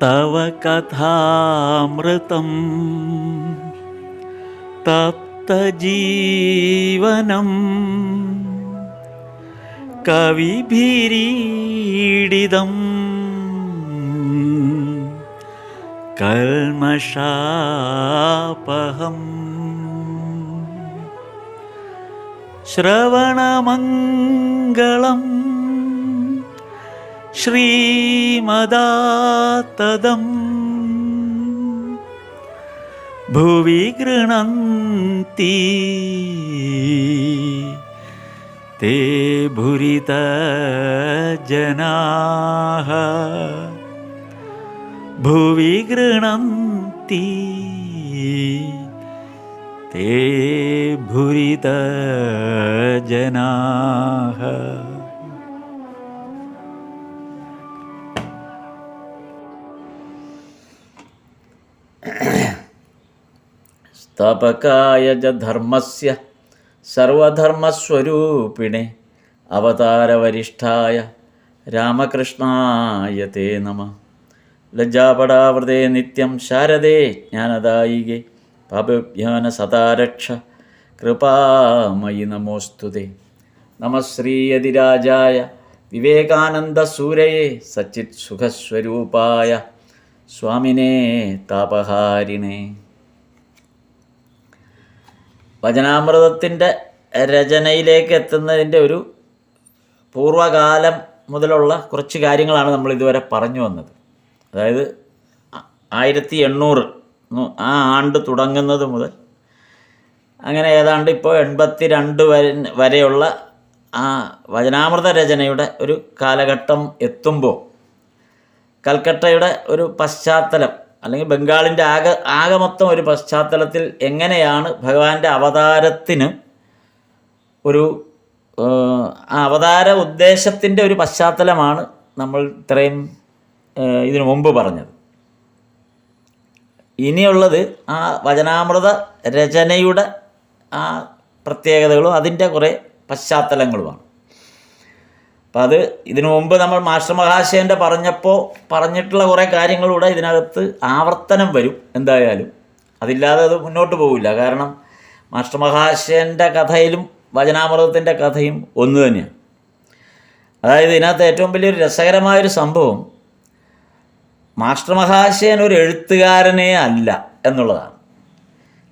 തവ കഥാമൃതം തപ്തജീവനം കവിഭിരീഡിതം കൽമഷാപഹം ശ്രവണമംഗളം ശ്രീമദാതതം ഭുവി ഗൃണന്തി തേ ഭുരിത ജനാഃ ഭുവി ഗൃണന്തി തേ ഭുരിത ജനാഃ. സ്ഥാപകായ ച ധർമ്മസ്യ സർവധർമ്മസ്വരൂപിണേ അവതാരവരിഷ്ഠായ രാമകൃഷ്ണായ തേ നമഃ. ലജ്ജാപടാവൃതേ നിത്യം ശാരദേ ജ്ഞാനദായികേ പാപഭ്യാന സദാരക്ഷ കൃപാമയി നമോസ്തുതേ. നമഃ ശ്രീയതിരാജായ വിവേകാനന്ദസൂരയേ സച്ചിത് സുഖസ്വരൂപായ സ്വാമിനേ താപഹാരിണേ. വചനാമൃതത്തിൻ്റെ രചനയിലേക്ക് എത്തുന്നതിൻ്റെ ഒരു പൂർവകാലം മുതലുള്ള കുറച്ച് കാര്യങ്ങളാണ് നമ്മൾ ഇതുവരെ പറഞ്ഞു വന്നത്. അതായത് 1800 ആ ആണ്ട് തുടങ്ങുന്നത് മുതൽ അങ്ങനെ ഏതാണ്ട് ഇപ്പോൾ 82 വരെയുള്ള ആ വചനാമൃത രചനയുടെ ഒരു കാലഘട്ടം എത്തുമ്പോൾ കൽക്കട്ടയുടെ ഒരു പശ്ചാത്തലം അല്ലെങ്കിൽ ബംഗാളിൻ്റെ ആകെ മൊത്തം ഒരു പശ്ചാത്തലത്തിൽ എങ്ങനെയാണ് ഭഗവാന്റെ അവതാരത്തിന് ഒരു അവതാര ഉദ്ദേശത്തിൻ്റെ ഒരു പശ്ചാത്തലമാണ് നമ്മൾ ഇത്രയും ഇതിനു മുമ്പ് പറഞ്ഞത്. ഇനിയുള്ളത് ആ വചനാമൃത രചനയുടെ ആ പ്രത്യേകതകളും അതിൻ്റെ കുറേ പശ്ചാത്തലങ്ങളുമാണ്. അപ്പം അത് ഇതിനു മുമ്പ് നമ്മൾ മാസ്റ്റർ മഹാശയൻ്റെ പറഞ്ഞിട്ടുള്ള കുറേ കാര്യങ്ങളൂടെ ഇതിനകത്ത് ആവർത്തനം വരും. എന്തായാലും അതില്ലാതെ അത് മുന്നോട്ട് പോവില്ല. കാരണം മാസ്റ്റർ മഹാശയൻ്റെ കഥയിലും വചനാമൃതത്തിൻ്റെ കഥയും ഒന്ന് തന്നെയാണ്. അതായത് ഇതിനകത്ത് ഏറ്റവും വലിയൊരു രസകരമായൊരു സംഭവം മാസ്റ്റർ മഹാശയൻ ഒരു എഴുത്തുകാരനേ അല്ല എന്നുള്ളതാണ്.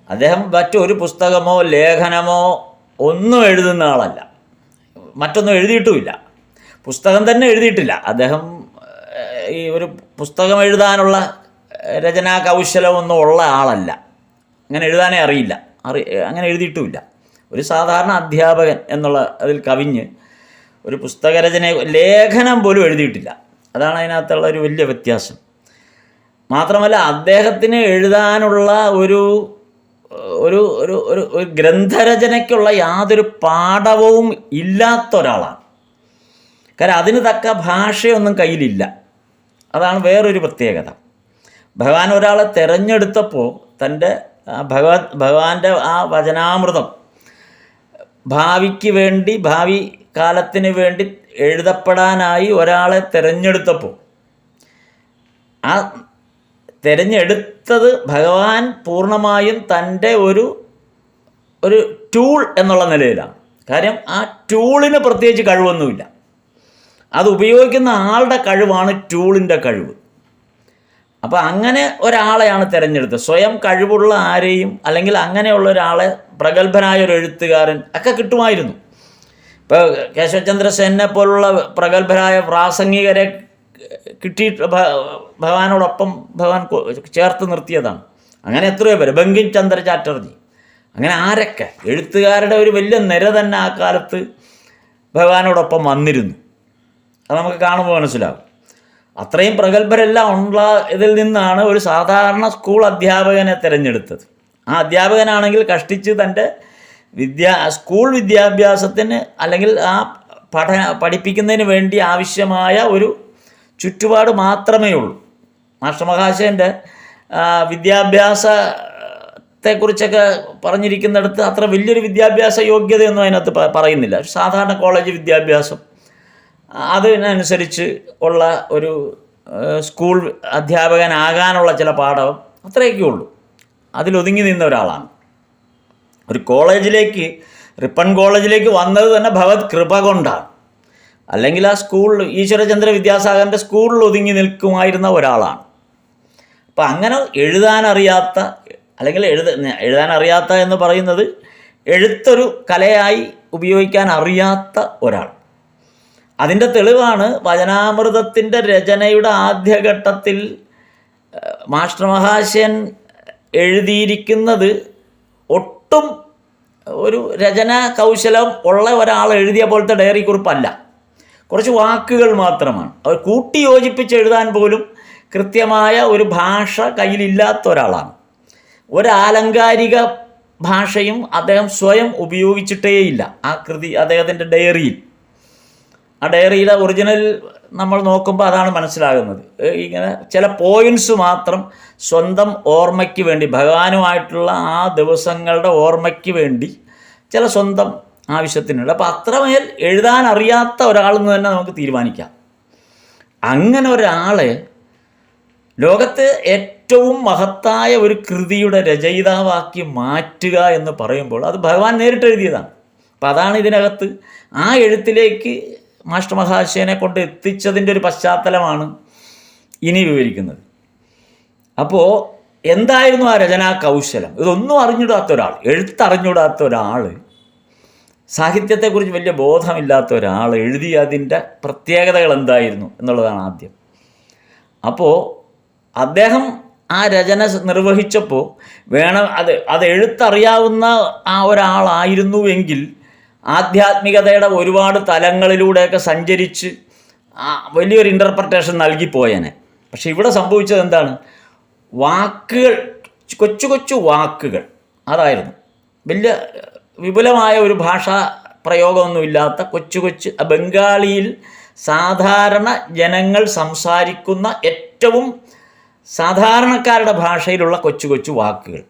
അദ്ദേഹം മറ്റൊരു പുസ്തകമോ ലേഖനമോ ഒന്നും എഴുതുന്ന ആളല്ല, മറ്റൊന്നും എഴുതിയിട്ടുമില്ല, പുസ്തകം തന്നെ എഴുതിയിട്ടില്ല. അദ്ദേഹം ഈ ഒരു പുസ്തകം എഴുതാനുള്ള രചനാ കൗശലമൊന്നും ഉള്ള ആളല്ല, അങ്ങനെ എഴുതാനേ അറിയില്ല, അങ്ങനെ എഴുതിയിട്ടുമില്ല. ഒരു സാധാരണ അധ്യാപകൻ എന്നുള്ള അതിൽ കവിഞ്ഞ് ഒരു പുസ്തകരചന ലേഖനം പോലും എഴുതിയിട്ടില്ല. അതാണ് അതിനകത്തുള്ള ഒരു വലിയ വ്യത്യാസം. മാത്രമല്ല അദ്ദേഹത്തിന് എഴുതാനുള്ള ഒരു ഒരു ഒരു ഒരു ഗ്രന്ഥരചനയ്ക്കുള്ള യാതൊരു പാഠവും ഇല്ലാത്ത ഒരാളാണ്. കാരണം അതിന് തക്ക ഭാഷയൊന്നും കയ്യിലില്ല. അതാണ് വേറൊരു പ്രത്യേകത. ഭഗവാൻ ഒരാളെ തിരഞ്ഞെടുത്തപ്പോൾ തൻ്റെ ഭഗവാന്റെ ആ വചനാമൃതം ഭാവിക്ക് വേണ്ടി, ഭാവി കാലത്തിന് വേണ്ടി എഴുതപ്പെടാനായി ഒരാളെ തിരഞ്ഞെടുത്തപ്പോൾ ആ തിരഞ്ഞെടുത്തത് ഭഗവാൻ പൂർണ്ണമായും തൻ്റെ ഒരു ടൂൾ എന്നുള്ള നിലയിലാണ്. കാര്യം ആ ടൂളിന് പ്രത്യേകിച്ച് കഴിവൊന്നുമില്ല, അത് ഉപയോഗിക്കുന്ന ആളുടെ കഴിവാണ് ടൂളിൻ്റെ കഴിവ്. അപ്പോൾ അങ്ങനെ ഒരാളെയാണ് തിരഞ്ഞെടുത്തത്. സ്വയം കഴിവുള്ള ആരെയും അല്ലെങ്കിൽ അങ്ങനെയുള്ള ഒരാളെ, പ്രഗത്ഭനായ ഒരു എഴുത്തുകാരൻ ഒക്കെ കിട്ടുമായിരുന്നു. ഇപ്പോൾ കേശവചന്ദ്രസേനെ പോലുള്ള പ്രഗത്ഭരായ പ്രാസംഗികരെ കിട്ടിയിട്ട് ഭഗവാനോടൊപ്പം ഭഗവാൻ ചേർത്ത് നിർത്തിയതാണ്. അങ്ങനെ എത്രയോ പേര്, ബങ്കിം ചന്ദ്ര ചാറ്റർജി, അങ്ങനെ ആരൊക്കെ എഴുത്തുകാരുടെ ഒരു വലിയ നിര തന്നെ ആ കാലത്ത് ഭഗവാനോടൊപ്പം വന്നിരുന്നു. അത് നമുക്ക് കാണുമ്പോൾ മനസ്സിലാവും. അത്രയും പ്രഗത്ഭരെല്ലാം ഉള്ള ഇതിൽ നിന്നാണ് ഒരു സാധാരണ സ്കൂൾ അധ്യാപകനെ തിരഞ്ഞെടുത്തത്. ആ അധ്യാപകനാണെങ്കിൽ കഷ്ടിച്ച് തൻ്റെ സ്കൂൾ വിദ്യാഭ്യാസത്തിന് അല്ലെങ്കിൽ ആ പഠിപ്പിക്കുന്നതിന് വേണ്ടി ആവശ്യമായ ഒരു ചുറ്റുപാട് മാത്രമേ ഉള്ളൂ. മാസ്റ്റർ മഹാശയൻ്റെ വിദ്യാഭ്യാസത്തെക്കുറിച്ചൊക്കെ പറഞ്ഞിരിക്കുന്നിടത്ത് അത്ര വലിയൊരു വിദ്യാഭ്യാസ യോഗ്യതയൊന്നും അതിനകത്ത് പറയുന്നില്ല. സാധാരണ കോളേജ് വിദ്യാഭ്യാസം അതിനനുസരിച്ച് ഉള്ള ഒരു സ്കൂൾ അധ്യാപകനാകാനുള്ള ചില പാഠം അത്രയൊക്കെ ഉള്ളൂ. അതിലൊതുങ്ങി നിന്ന ഒരാളാണ്. ഒരു കോളേജിലേക്ക്, റിപ്പൺ കോളേജിലേക്ക് വന്നത് തന്നെ ഭഗവത് കൃപ കൊണ്ടാണ്. അല്ലെങ്കിൽ ആ സ്കൂളിൽ, ഈശ്വരചന്ദ്ര വിദ്യാസാഗറിൻ്റെ സ്കൂളിൽ ഒതുങ്ങി നിൽക്കുമായിരുന്ന ഒരാളാണ്. അപ്പം അങ്ങനെ എഴുതാനറിയാത്ത, അല്ലെങ്കിൽ എഴുതാനറിയാത്ത എന്ന് പറയുന്നത് എഴുത്തൊരു കലയായി ഉപയോഗിക്കാൻ അറിയാത്ത ഒരാൾ. അതിൻ്റെ തെളിവാണ് വചനാമൃതത്തിൻ്റെ രചനയുടെ ആദ്യഘട്ടത്തിൽ മാസ്റ്റർ മഹാശയൻ എഴുതിയിരിക്കുന്നത് ഒട്ടും ഒരു രചനാ കൗശലം ഉള്ള ഒരാൾ എഴുതിയ പോലത്തെ ഡയറി കുറിപ്പല്ല. കുറച്ച് വാക്കുകൾ മാത്രമാണ്. അവർ കൂട്ടി യോജിപ്പിച്ച് എഴുതാൻ പോലും കൃത്യമായ ഒരു ഭാഷ കയ്യിലില്ലാത്ത ഒരാളാണ്. ഒരാലങ്കാരിക ഭാഷയും അദ്ദേഹം സ്വയം ഉപയോഗിച്ചിട്ടേയില്ല ആ കൃതി, അദ്ദേഹത്തിൻ്റെ ഡയറിയിൽ. ആ ഡയറിയുടെ ഒറിജിനൽ നമ്മൾ നോക്കുമ്പോൾ അതാണ് മനസ്സിലാകുന്നത്. ഇങ്ങനെ ചില പോയിൻറ്റ്സ് മാത്രം സ്വന്തം ഓർമ്മയ്ക്ക് വേണ്ടി, ഭഗവാനുമായിട്ടുള്ള ആ ദിവസങ്ങളുടെ ഓർമ്മയ്ക്ക് വേണ്ടി ചില സ്വന്തം ആവശ്യത്തിനുണ്ട്. അപ്പോൾ അത്രമേൽ എഴുതാൻ അറിയാത്ത ഒരാളെന്ന് തന്നെ നമുക്ക് തീരുമാനിക്കാം. അങ്ങനെ ഒരാളെ ലോകത്ത് ഏറ്റവും മഹത്തായ ഒരു കൃതിയുടെ രചയിതാവാക്കി മാറ്റുക എന്ന് പറയുമ്പോൾ അത് ഭഗവാൻ നേരിട്ട് എഴുതിയതാണ്. അപ്പം അതാണ് ഇതിനകത്ത് ആ എഴുത്തിലേക്ക് മാസ്റ്റർ മഹാശയനെ കൊണ്ട് എത്തിച്ചതിൻ്റെ ഒരു പശ്ചാത്തലമാണ് ഇനി വിവരിക്കുന്നത്. അപ്പോൾ എന്തായിരുന്നു ആ രചനാ കൗശലം? ഇതൊന്നും അറിഞ്ഞിടാത്ത ഒരാൾ, എഴുത്തറിഞ്ഞിടാത്ത ഒരാൾ, സാഹിത്യത്തെക്കുറിച്ച് വലിയ ബോധമില്ലാത്ത ഒരാൾ എഴുതിയ അതിൻ്റെ പ്രത്യേകതകൾ എന്തായിരുന്നു എന്നുള്ളതാണ് ആദ്യം. അപ്പോൾ അദ്ദേഹം ആ രചന നിർവഹിച്ചപ്പോൾ അത് എഴുത്തറിയാവുന്ന ആ ഒരാളായിരുന്നുവെങ്കിൽ ആധ്യാത്മികതയുടെ ഒരുപാട് തലങ്ങളിലൂടെയൊക്കെ സഞ്ചരിച്ച് വലിയൊരു ഇൻ്റർപ്രട്ടേഷൻ നൽകിപ്പോയേനെ. പക്ഷെ ഇവിടെ സംഭവിച്ചത് എന്താണ്? വാക്കുകൾ, കൊച്ചു കൊച്ചു വാക്കുകൾ, അതായിരുന്നു. വലിയ വിപുലമായ ഒരു ഭാഷാ പ്രയോഗമൊന്നുമില്ലാത്ത കൊച്ചു കൊച്ചു ബംഗാളിയിൽ സാധാരണ ജനങ്ങൾ സംസാരിക്കുന്ന ഏറ്റവും സാധാരണക്കാരുടെ ഭാഷയിലുള്ള കൊച്ചു കൊച്ചു വാക്കുകൾ.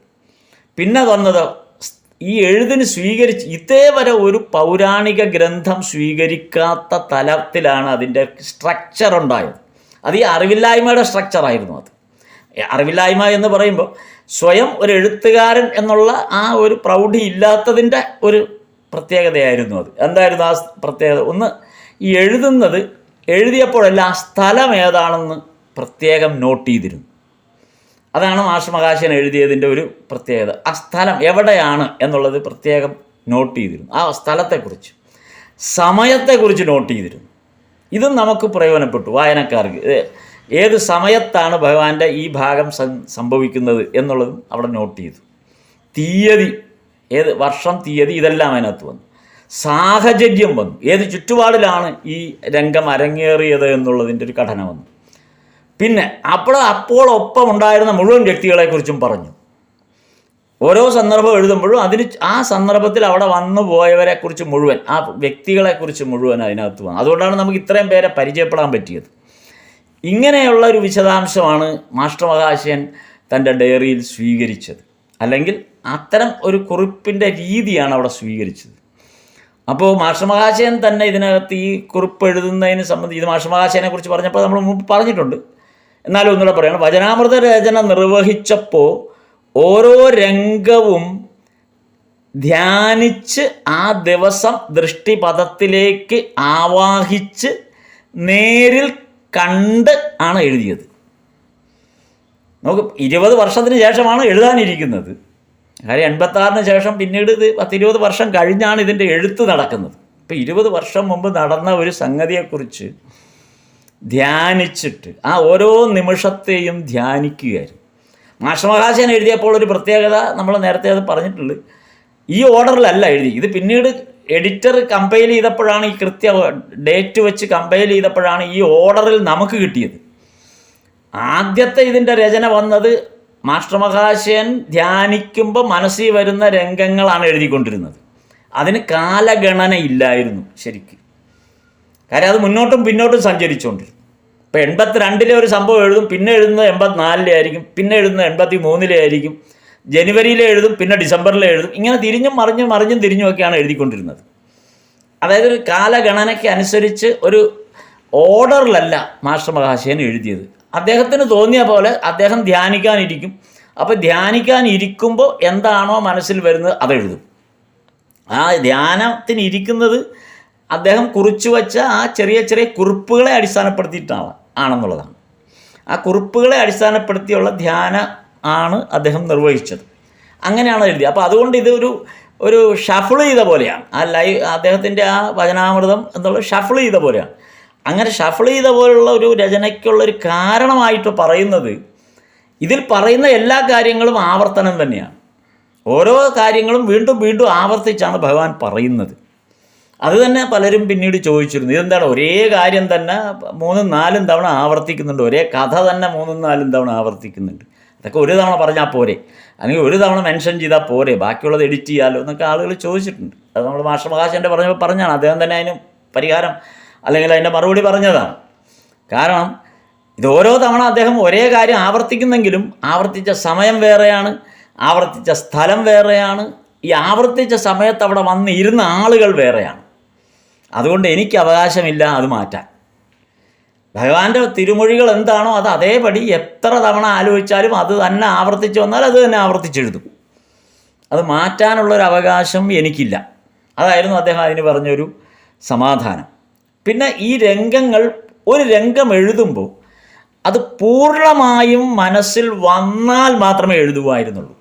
പിന്നെ വന്നത് ഈ എഴുതിന് ഇതേവരെ ഒരു പൗരാണിക ഗ്രന്ഥം സ്വീകരിക്കാത്ത തലത്തിലാണ് അതിൻ്റെ സ്ട്രക്ചർ ഉണ്ടായത്. അത് ഈ അറിവില്ലായ്മയുടെ സ്ട്രക്ചറായിരുന്നു. അത് അറിവില്ലായ്മ എന്ന് പറയുമ്പോൾ സ്വയം ഒരു എഴുത്തുകാരൻ എന്നുള്ള ആ ഒരു പ്രൗഢി ഇല്ലാത്തതിൻ്റെ ഒരു പ്രത്യേകതയായിരുന്നു അത്. എന്തായിരുന്നു ആ പ്രത്യേകത? ഒന്ന്, ഈ എഴുതിയപ്പോഴെല്ലാം ആ സ്ഥലം ഏതാണെന്ന് പ്രത്യേകം നോട്ട് ചെയ്തിരുന്നു. അതാണ് മാസ്റ്റർ മഹാശയൻ എഴുതിയതിൻ്റെ ഒരു പ്രത്യേകത. ആ സ്ഥലം എവിടെയാണ് എന്നുള്ളത് പ്രത്യേകം നോട്ട് ചെയ്തിരുന്നു. ആ സ്ഥലത്തെക്കുറിച്ച്, സമയത്തെക്കുറിച്ച് നോട്ട് ചെയ്തിരുന്നു. ഇതും നമുക്ക് പ്രയോജനപ്പെട്ടു വായനക്കാർക്ക്. ഏത് സമയത്താണ് ഭഗവാന്റെ ഈ ഭാഗം സംഭവിക്കുന്നത് എന്നുള്ളതും അവിടെ നോട്ട് ചെയ്തു. തീയതി, ഏത് വർഷം, തീയതി, ഇതെല്ലാം അതിനകത്ത് വന്നു. സാഹചര്യം വന്നു, ഏത് ചുറ്റുപാടിലാണ് ഈ രംഗം അരങ്ങേറിയത് എന്നുള്ളതിൻ്റെ ഒരു ഘടന വന്നു. പിന്നെ അപ്പോൾ ഒപ്പം ഉണ്ടായിരുന്ന മുഴുവൻ വ്യക്തികളെക്കുറിച്ചും പറഞ്ഞു. ഓരോ സന്ദർഭം എഴുതുമ്പോഴും ആ സന്ദർഭത്തിൽ അവിടെ വന്നു പോയവരെക്കുറിച്ച് മുഴുവൻ, ആ വ്യക്തികളെക്കുറിച്ച് മുഴുവൻ അതിനകത്ത് വന്നു. അതുകൊണ്ടാണ് നമുക്ക് ഇത്രയും പേരെ പരിചയപ്പെടാൻ പറ്റിയത്. ഇങ്ങനെയുള്ള ഒരു വിശദാംശമാണ് മാസ്റ്റർ മഹാശയൻ തൻ്റെ ഡയറിയിൽ സ്വീകരിച്ചത്. അല്ലെങ്കിൽ അത്തരം ഒരു കുറിപ്പിൻ്റെ രീതിയാണ് അവിടെ സ്വീകരിച്ചത്. അപ്പോൾ മാസ്റ്റർ മഹാശയൻ തന്നെ ഇതിനകത്ത് ഈ കുറിപ്പ് എഴുതുന്നതിന് സംബന്ധിച്ച്, ഇത് മാസ്റ്റർ മഹാശയനെ കുറിച്ച് പറഞ്ഞപ്പോൾ നമ്മൾ മുമ്പ് പറഞ്ഞിട്ടുണ്ട്, എന്നാലും ഒന്നുകൂടെ പറയണം. വചനാമൃത രചന നിർവഹിച്ചപ്പോൾ ഓരോ രംഗവും ധ്യാനിച്ച് ആ ദിവസം ദൃഷ്ടിപഥത്തിലേക്ക് ആവാഹിച്ച് നേരിൽ കണ്ട് ആണ് എഴുതിയത്. നമുക്ക് 20 വർഷത്തിന് ശേഷമാണ് എഴുതാനിരിക്കുന്നത്. കാര്യം 86-ന് ശേഷം പിന്നീട് ഇത് 10-20 വർഷം കഴിഞ്ഞാണ് ഇതിൻ്റെ എഴുത്ത് നടക്കുന്നത്. ഇപ്പോൾ 20 വർഷം മുമ്പ് നടന്ന ഒരു സംഗതിയെക്കുറിച്ച് ധ്യാനിച്ചിട്ട് ആ ഓരോ നിമിഷത്തെയും ധ്യാനിക്കുകയായിരുന്നു. മാസ്റ്റർ മഹാശയൻ എഴുതിയപ്പോൾ ഒരു പ്രത്യേകത നമ്മൾ നേരത്തെ അത് പറഞ്ഞിട്ടുണ്ട്. ഈ ഓർഡറിലല്ല എഴുതി. ഇത് പിന്നീട് എഡിറ്റർ കമ്പൈൽ ചെയ്തപ്പോഴാണ്, ഈ കൃത്യ ഡേറ്റ് വെച്ച് കമ്പൈൽ ചെയ്തപ്പോഴാണ് ഈ ഓർഡറിൽ നമുക്ക് കിട്ടിയത്. ആദ്യത്തെ ഇതിൻ്റെ രചന വന്നത് മാസ്റ്റർ മഹാശയൻ ധ്യാനിക്കുമ്പോൾ മനസ്സിൽ വരുന്ന രംഗങ്ങളാണ് എഴുതിക്കൊണ്ടിരുന്നത്. അതിന് കാലഗണന ഇല്ലായിരുന്നു ശരിക്കും. കാര്യം അത് മുന്നോട്ടും പിന്നോട്ടും സഞ്ചരിച്ചുകൊണ്ടിരുന്നു. ഇപ്പോൾ 82-ലെ ഒരു സംഭവം എഴുതും, പിന്നെ എഴുതുന്നത് 84-ലെ ആയിരിക്കും, പിന്നെ എഴുതുന്നത് 83-ലെ ആയിരിക്കും, ജനുവരിയിലെ എഴുതും, പിന്നെ ഡിസംബറിലെ എഴുതും. ഇങ്ങനെ തിരിഞ്ഞും മറിഞ്ഞും തിരിഞ്ഞുമൊക്കെയാണ് എഴുതിക്കൊണ്ടിരുന്നത്. അതായത് ഒരു കാലഗണനയ്ക്ക് അനുസരിച്ച് ഓർഡറിലല്ല മാസ്റ്റർ മഹാശയൻ എഴുതിയത്. അദ്ദേഹത്തിന് തോന്നിയ പോലെ അദ്ദേഹം ധ്യാനിക്കാനിരിക്കും. അപ്പോൾ ധ്യാനിക്കാനിരിക്കുമ്പോൾ എന്താണോ മനസ്സിൽ വരുന്നത് അതെഴുതും. ആ ധ്യാനത്തിനിരിക്കുന്നത് അദ്ദേഹം കുറിച്ചു വച്ച ആ ചെറിയ ചെറിയ കുറിപ്പുകളെ ആണെന്നുള്ളതാണ്. ആ കുറിപ്പുകളെ അടിസ്ഥാനപ്പെടുത്തിയുള്ള ധ്യാനം ആണ് അദ്ദേഹം നിർവഹിച്ചത്. അങ്ങനെയാണ് എഴുതിയത്. അപ്പോൾ അതുകൊണ്ട് ഇത് ഒരു ഷഫിൾ ചെയ്ത പോലെയാണ്. അദ്ദേഹത്തിൻ്റെ ആ വചനാമൃതം എന്നുള്ളത് ഷഫിൾ ചെയ്ത പോലെയാണ്. അങ്ങനെ ഷഫിൾ ചെയ്ത പോലുള്ള ഒരു രചനയ്ക്കുള്ളൊരു കാരണമായിട്ട് പറയുന്നത്, ഇതിൽ പറയുന്ന എല്ലാ കാര്യങ്ങളും ആവർത്തനം തന്നെയാണ്. ഓരോ കാര്യങ്ങളും വീണ്ടും വീണ്ടും ആവർത്തിച്ചാണ് ഭഗവാൻ പറയുന്നത്. അത് തന്നെ പലരും പിന്നീട് ചോദിച്ചിരുന്നു, ഇതെന്താണ് ഒരേ കാര്യം തന്നെ 3-4 തവണ ആവർത്തിക്കുന്നുണ്ട്, ഒരേ കഥ തന്നെ 3-4 തവണ ആവർത്തിക്കുന്നുണ്ട്, അതൊക്കെ ഒരു തവണ പറഞ്ഞാൽ പോരെ, അല്ലെങ്കിൽ ഒരു തവണ മെൻഷൻ ചെയ്താൽ പോരെ, ബാക്കിയുള്ളത് എഡിറ്റ് ചെയ്യാമല്ലോ എന്നൊക്കെ ആളുകൾ ചോദിച്ചിട്ടുണ്ട്. അത് നമ്മൾ മാസ്റ്റർ മഹാശയൻ്റെ പറഞ്ഞാണ്. അദ്ദേഹം തന്നെ അതിന് പരിഹാരം അല്ലെങ്കിൽ അതിൻ്റെ മറുപടി പറഞ്ഞതാണ്. കാരണം ഇത് ഓരോ തവണ അദ്ദേഹം ഒരേ കാര്യം ആവർത്തിക്കുന്നെങ്കിലും ആവർത്തിച്ച സമയം വേറെയാണ്, ആവർത്തിച്ച സ്ഥലം വേറെയാണ്, ഈ ആവർത്തിച്ച സമയത്ത് അവിടെ വന്നിരുന്ന ആളുകൾ വേറെയാണ്. അതുകൊണ്ട് എനിക്ക് അവകാശമില്ല അത് മാറ്റാൻ. ഭഗവാന്റെ തിരുമൊഴികൾ എന്താണോ അത് അതേപടി എത്ര തവണ ആലോചിച്ചാലും അത് തന്നെ ആവർത്തിച്ച് വന്നാൽ അത് തന്നെ ആവർത്തിച്ചെഴുതും. അത് മാറ്റാനുള്ളൊരു അവകാശം എനിക്കില്ല. അതായിരുന്നു അദ്ദേഹം അതിന് പറഞ്ഞൊരു സമാധാനം. പിന്നെ ഈ ഒരു രംഗം എഴുതുമ്പോൾ അത് പൂർണ്ണമായും മനസ്സിൽ വന്നാൽ മാത്രമേ എഴുതുമായിരുന്നുള്ളൂ.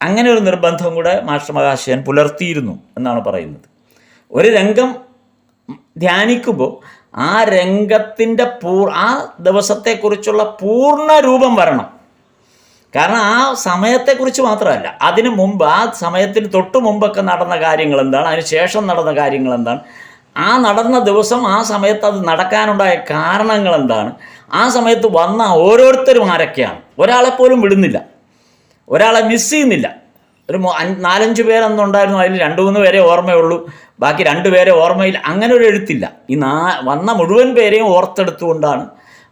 അങ്ങനെ ഒരു നിർബന്ധം കൂടെ മാസ്റ്റർ മഹാശയൻ പുലർത്തിയിരുന്നു എന്നാണ് പറയുന്നത്. ഒരു രംഗം ധ്യാനിക്കുമ്പോൾ ആ രംഗത്തിൻ്റെ ആ ദിവസത്തെക്കുറിച്ചുള്ള പൂർണ്ണ രൂപം വരണം. കാരണം ആ സമയത്തെക്കുറിച്ച് മാത്രമല്ല, അതിനു മുമ്പ് ആ സമയത്തിന് തൊട്ട് മുമ്പൊക്കെ നടന്ന കാര്യങ്ങൾ എന്താണ്, അതിന് ശേഷം നടന്ന കാര്യങ്ങൾ എന്താണ്, ആ നടന്ന ദിവസം ആ സമയത്ത് അത് നടക്കാനുണ്ടായ കാരണങ്ങൾ എന്താണ്, ആ സമയത്ത് വന്ന ഓരോരുത്തരും ആരൊക്കെയാണ്, ഒരാളെപ്പോലും വിടുന്നില്ല, ഒരാളെ മിസ് ചെയ്യുന്നില്ല. ഒരു 4-5 പേരെന്നുണ്ടായിരുന്നു, അതിൽ 2-3 പേരെ ഓർമ്മയുള്ളൂ, ബാക്കി 2 പേരെ ഓർമ്മയില്ല. അങ്ങനെ ഒരു എഴുത്തില്ല. ഈ വന്ന മുഴുവൻ പേരെയും ഓർത്തെടുത്തുകൊണ്ടാണ്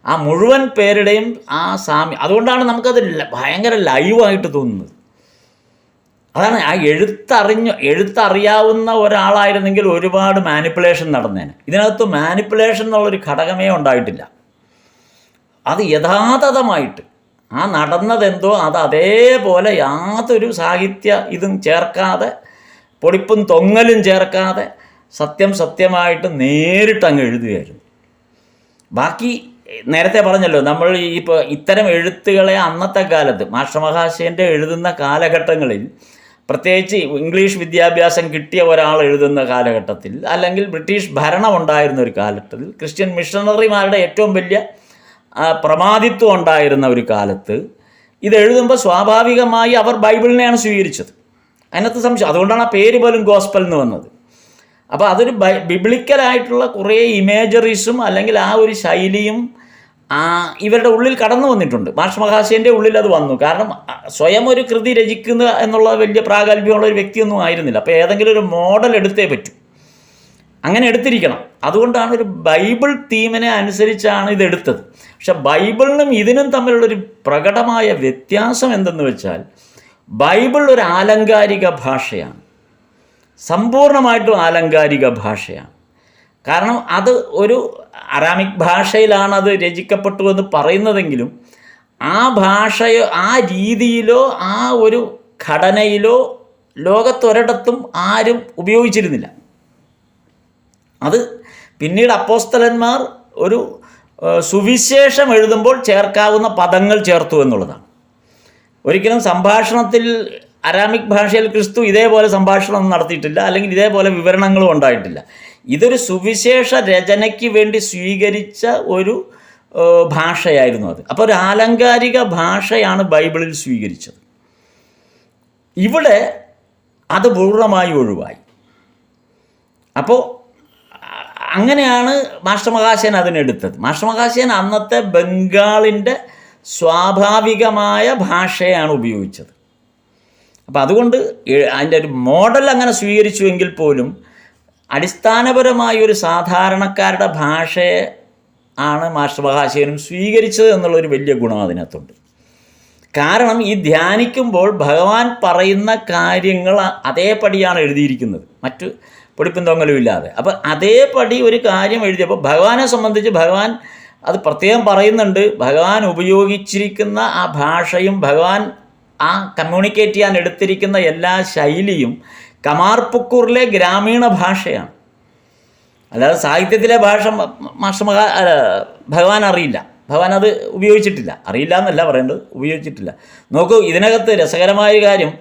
ആ മുഴുവൻ പേരുടെയും ആ സാമ്യം. അതുകൊണ്ടാണ് നമുക്കത് ഭയങ്കര ലൈവായിട്ട് തോന്നുന്നത്. അതാണ് ആ എഴുത്തറിയാവുന്ന ഒരാളായിരുന്നെങ്കിൽ ഒരുപാട് മാനിപ്പുലേഷൻ നടന്നേനെ. ഇതിനകത്ത് മാനിപ്പുലേഷൻ എന്നുള്ളൊരു ഘടകമേ ഉണ്ടായിട്ടില്ല. അത് യഥാതഥമായിട്ട് ആ നടന്നതെന്തോ അത് അതേപോലെ യാതൊരു സാഹിത്യ ഇതും ചേർക്കാതെ, പൊടിപ്പും തൊങ്ങലും ചേർക്കാതെ സത്യമായിട്ട് നേരിട്ട് അങ്ങ് എഴുതുകയായിരുന്നു. ബാക്കി നേരത്തെ പറഞ്ഞല്ലോ, നമ്മൾ ഇപ്പോൾ ഇത്തരം എഴുത്തുകളെ അന്നത്തെ കാലത്ത് മാസ്റ്റർ മഹാശയൻ്റെ എഴുതുന്ന കാലഘട്ടങ്ങളിൽ, പ്രത്യേകിച്ച് ഇംഗ്ലീഷ് വിദ്യാഭ്യാസം കിട്ടിയ ഒരാൾ എഴുതുന്ന കാലഘട്ടത്തിൽ, അല്ലെങ്കിൽ ബ്രിട്ടീഷ് ഭരണം ഉണ്ടായിരുന്ന ഒരു കാലഘട്ടത്തിൽ, ക്രിസ്ത്യൻ മിഷണറിമാരുടെ ഏറ്റവും വലിയ പ്രമാദിത്വം ഉണ്ടായിരുന്ന ഒരു കാലത്ത് ഇതെഴുതുമ്പോൾ സ്വാഭാവികമായി അവർ ബൈബിളിനെയാണ് സ്വീകരിച്ചത്. അതിനകത്ത് സംശയം. അതുകൊണ്ടാണ് ആ പേര് പോലും ഗോസ്പൽ എന്ന് വന്നത്. അപ്പോൾ അതൊരു ബിബ്ലിക്കലായിട്ടുള്ള കുറേ ഇമേജറീസും അല്ലെങ്കിൽ ആ ഒരു ശൈലിയും ഇവരുടെ ഉള്ളിൽ കടന്നു വന്നിട്ടുണ്ട്. മാസ്റ്റർ മഹാശയൻ്റെ ഉള്ളിൽ അത് വന്നു. കാരണം സ്വയം ഒരു കൃതി രചിക്കുന്ന എന്നുള്ള വലിയ പ്രാഗൽഭ്യമുള്ള ഒരു വ്യക്തിയൊന്നും ആയിരുന്നില്ല. അപ്പോൾ ഏതെങ്കിലും ഒരു മോഡൽ എടുത്തേ പറ്റൂ, അങ്ങനെ എടുത്തിരിക്കണം. അതുകൊണ്ടാണ് ഒരു ബൈബിൾ തീമിനെ അനുസരിച്ചാണ് ഇതെടുത്തത്. പക്ഷെ ബൈബിളിനും ഇതിനും തമ്മിലുള്ളൊരു പ്രകടമായ വ്യത്യാസം എന്തെന്ന് വെച്ചാൽ, ബൈബിൾ ഒരു ആലങ്കാരിക ഭാഷയാണ്, സമ്പൂർണ്ണമായിട്ടും ആലങ്കാരിക ഭാഷയാണ്. കാരണം അത് ഒരു അരാമിക് ഭാഷയിലാണ് അത് രചിക്കപ്പെട്ടു എന്ന് പറയുന്നതെങ്കിലും ആ ഭാഷയോ ആ രീതിയിലോ ആ ഒരു ഘടനയിലോ ലോകത്തൊരിടത്തും ആരും ഉപയോഗിച്ചിരുന്നില്ല. അത് പിന്നീട് അപ്പോസ്തലന്മാർ ഒരു സുവിശേഷം എഴുതുമ്പോൾ ചേർക്കാവുന്ന പദങ്ങൾ ചേർത്തു എന്നുള്ളതാണ്. ഒരിക്കലും സംഭാഷണത്തിൽ അരാമിക് ഭാഷയിൽ ക്രിസ്തു ഇതേപോലെ സംഭാഷണം നടത്തിയിട്ടില്ല, അല്ലെങ്കിൽ ഇതേപോലെ വിവരണങ്ങളും ഉണ്ടായിട്ടില്ല. ഇതൊരു സുവിശേഷ രചനയ്ക്ക് വേണ്ടി സ്വീകരിച്ച ഒരു ഭാഷയായിരുന്നു അത്. അപ്പോൾ ഒരു ആലങ്കാരിക ഭാഷയാണ് ബൈബിളിൽ സ്വീകരിച്ചത്. ഇവിടെ അത് പൂർണ്ണമായി ഒഴിവായി. അപ്പോൾ അങ്ങനെയാണ് മാസ്റ്റർ മഹാശയൻ അതിനെടുത്തത്. മാസ്റ്റർ മഹാശയൻ അന്നത്തെ ബംഗാളിൻ്റെ സ്വാഭാവികമായ ഭാഷയാണ് ഉപയോഗിച്ചത്. അപ്പം അതുകൊണ്ട് അതിൻ്റെ ഒരു മോഡൽ അങ്ങനെ സ്വീകരിച്ചുവെങ്കിൽ പോലും അടിസ്ഥാനപരമായ ഒരു സാധാരണക്കാരുടെ ഭാഷയെ ആണ് മാസ്റ്റർ മഹാശയനും സ്വീകരിച്ചത് എന്നുള്ളൊരു വലിയ ഗുണം അതിനകത്തുണ്ട്. കാരണം ഈ ധ്യാനിക്കുമ്പോൾ ഭഗവാൻ പറയുന്ന കാര്യങ്ങൾ അതേപടിയാണ് എഴുതിയിരിക്കുന്നത്. പൊടിപ്പും തൊങ്ങലും ഇല്ലാതെ. അപ്പം അതേപടി ഒരു കാര്യം എഴുതിയപ്പോൾ ഭഗവാനെ സംബന്ധിച്ച് ഭഗവാൻ അത് പ്രത്യേകം പറയുന്നുണ്ട്. ഭഗവാൻ ഉപയോഗിച്ചിരിക്കുന്ന ആ ഭാഷയും ഭഗവാൻ ആ കമ്മ്യൂണിക്കേറ്റ് ചെയ്യാൻ എടുത്തിരിക്കുന്ന എല്ലാ ശൈലിയും കമാർപുക്കൂറിലെ ഗ്രാമീണ ഭാഷയാണ്. അല്ലാതെ സാഹിത്യത്തിലെ ഭാഷ ഭഗവാൻ അറിയില്ല, ഭഗവാൻ അത് ഉപയോഗിച്ചിട്ടില്ല. അറിയില്ല എന്നല്ല പറയേണ്ടത്, ഉപയോഗിച്ചിട്ടില്ല. നോക്കൂ, ഇതിനകത്ത് രസകരമായ കാര്യം,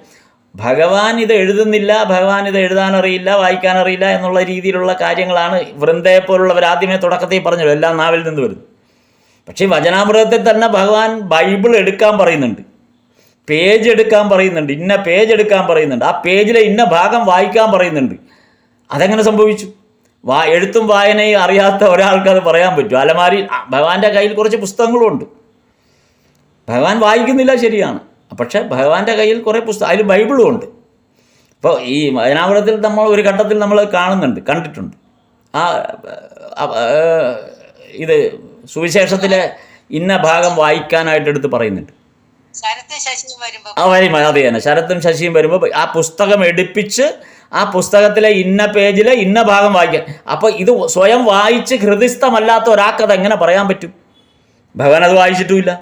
ഭഗവാൻ ഇത് എഴുതുന്നില്ല, ഭഗവാൻ ഇത് എഴുതാനറിയില്ല, വായിക്കാനറിയില്ല എന്നുള്ള രീതിയിലുള്ള കാര്യങ്ങളാണ് വൃന്ദയെ പോലുള്ളവർ ആദ്യമേ തുടക്കത്തിൽ പറഞ്ഞല്ലോ, എല്ലാം നാവിൽ നിന്ന് വരുന്നു. പക്ഷേ വചനാമൃതത്തിൽ തന്നെ ഭഗവാൻ ബൈബിൾ എടുക്കാൻ പറയുന്നുണ്ട്, പേജ് എടുക്കാൻ പറയുന്നുണ്ട്, ഇന്ന പേജ് എടുക്കാൻ പറയുന്നുണ്ട്, ആ പേജിലെ ഇന്ന ഭാഗം വായിക്കാൻ പറയുന്നുണ്ട്. അതെങ്ങനെ സംഭവിച്ചു? എഴുത്തും വായനയും അറിയാത്ത ഒരാൾക്ക് അത് പറയാൻ പറ്റും? അലമാരി ഭഗവാന്റെ കയ്യിൽ കുറച്ച് പുസ്തകങ്ങളുണ്ട്, ഭഗവാൻ വായിക്കുന്നില്ല, ശരിയാണ്, പക്ഷേ ഭഗവാന്റെ കയ്യിൽ കുറേ പുസ്തകം, അതിൽ ബൈബിളും ഉണ്ട്. ഇപ്പോൾ ഈ വചനാമൃതത്തിൽ നമ്മൾ ഒരു ഘട്ടത്തിൽ നമ്മൾ കണ്ടിട്ടുണ്ട് ഇത് സുവിശേഷത്തിലെ ഇന്ന ഭാഗം വായിക്കാനായിട്ട് എടുത്ത് പറയുന്നുണ്ട്. അതെ തന്നെ, ശരത്തും ശശിയും വരുമ്പോൾ ആ പുസ്തകം എടുപ്പിച്ച് ആ പുസ്തകത്തിലെ ഇന്ന പേജിലെ ഇന്ന ഭാഗം വായിക്കാൻ. അപ്പോൾ ഇത് സ്വയം വായിച്ച് ഹൃദയസ്ഥമല്ലാത്ത ഒരാൾക്കത് എങ്ങനെ പറയാൻ പറ്റും? ഭഗവാൻ അത് വായിച്ചിട്ടുമില്ല.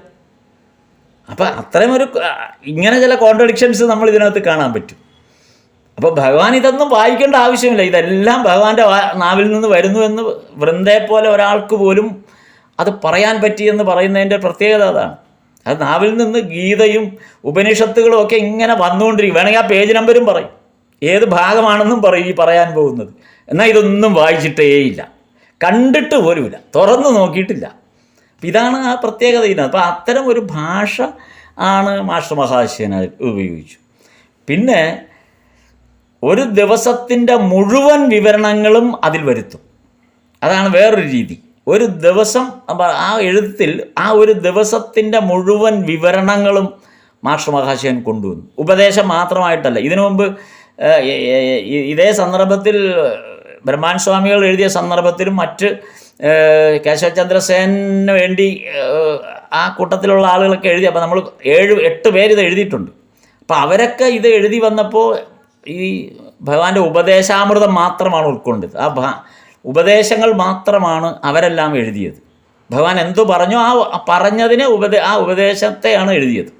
അപ്പം അത്രയും ഇങ്ങനെ ചില കോൺട്രഡിക്ഷൻസ് നമ്മൾ ഇതിനകത്ത് കാണാൻ പറ്റും. അപ്പോൾ ഭഗവാൻ ഇതൊന്നും വായിക്കേണ്ട ആവശ്യമില്ല, ഇതെല്ലാം ഭഗവാന്റെ നാവിൽ നിന്ന് വരുന്നുവെന്ന് വൃന്ദയെ പോലെ ഒരാൾക്ക് പോലും അത് പറയാൻ പറ്റിയെന്ന് പറയുന്നതിൻ്റെ പ്രത്യേകത അതാണ്. അത് നാവിൽ നിന്ന് ഗീതയും ഉപനിഷത്തുകളും ഒക്കെ ഇങ്ങനെ വന്നുകൊണ്ടിരിക്കും. വേണമെങ്കിൽ ആ പേജ് നമ്പരും പറയും, ഏത് ഭാഗമാണെന്നും പറയും ഈ പറയാൻ പോകുന്നത്. എന്നാൽ ഇതൊന്നും വായിച്ചിട്ടേയില്ല, കണ്ടിട്ട് പോലുമില്ല, തുറന്നു നോക്കിയിട്ടില്ല. ഇതാണ് ആ പ്രത്യേകത ഇതിനകത്ത്. അപ്പോൾ അത്തരം ഒരു ഭാഷ ആണ് മാസ്റ്റർ മഹാശയൻ ഉപയോഗിച്ചു. പിന്നെ ഒരു ദിവസത്തിൻ്റെ മുഴുവൻ വിവരണങ്ങളും അതിൽ വരുത്തും. അതാണ് വേറൊരു രീതി. ഒരു ദിവസം ആ എഴുത്തിൽ ആ ഒരു ദിവസത്തിൻ്റെ മുഴുവൻ വിവരണങ്ങളും മാസ്റ്റർ മഹാശയൻ കൊണ്ടുവന്നു. ഉപദേശം മാത്രമായിട്ടല്ല. ഇതിനു മുമ്പ് ഇതേ സന്ദർഭത്തിൽ ബ്രഹ്മാൻ സ്വാമികൾ എഴുതിയ സന്ദർഭത്തിലും മറ്റ് കേശവചന്ദ്രസേനു വേണ്ടി ആ കൂട്ടത്തിലുള്ള ആളുകളൊക്കെ എഴുതി. അപ്പോൾ നമ്മൾ 7-8 പേര് ഇത് എഴുതിയിട്ടുണ്ട്. അപ്പോൾ അവരൊക്കെ ഇത് എഴുതി വന്നപ്പോൾ ഈ ഭഗവാന്റെ ഉപദേശാമൃതം മാത്രമാണ് ഉൾക്കൊണ്ടത്. ആ ഉപദേശങ്ങൾ മാത്രമാണ് അവരെല്ലാം എഴുതിയത്. ഭഗവാൻ എന്തു പറഞ്ഞോ ആ പറഞ്ഞതിനെ ആ ഉപദേശത്തെയാണ് എഴുതിയത്.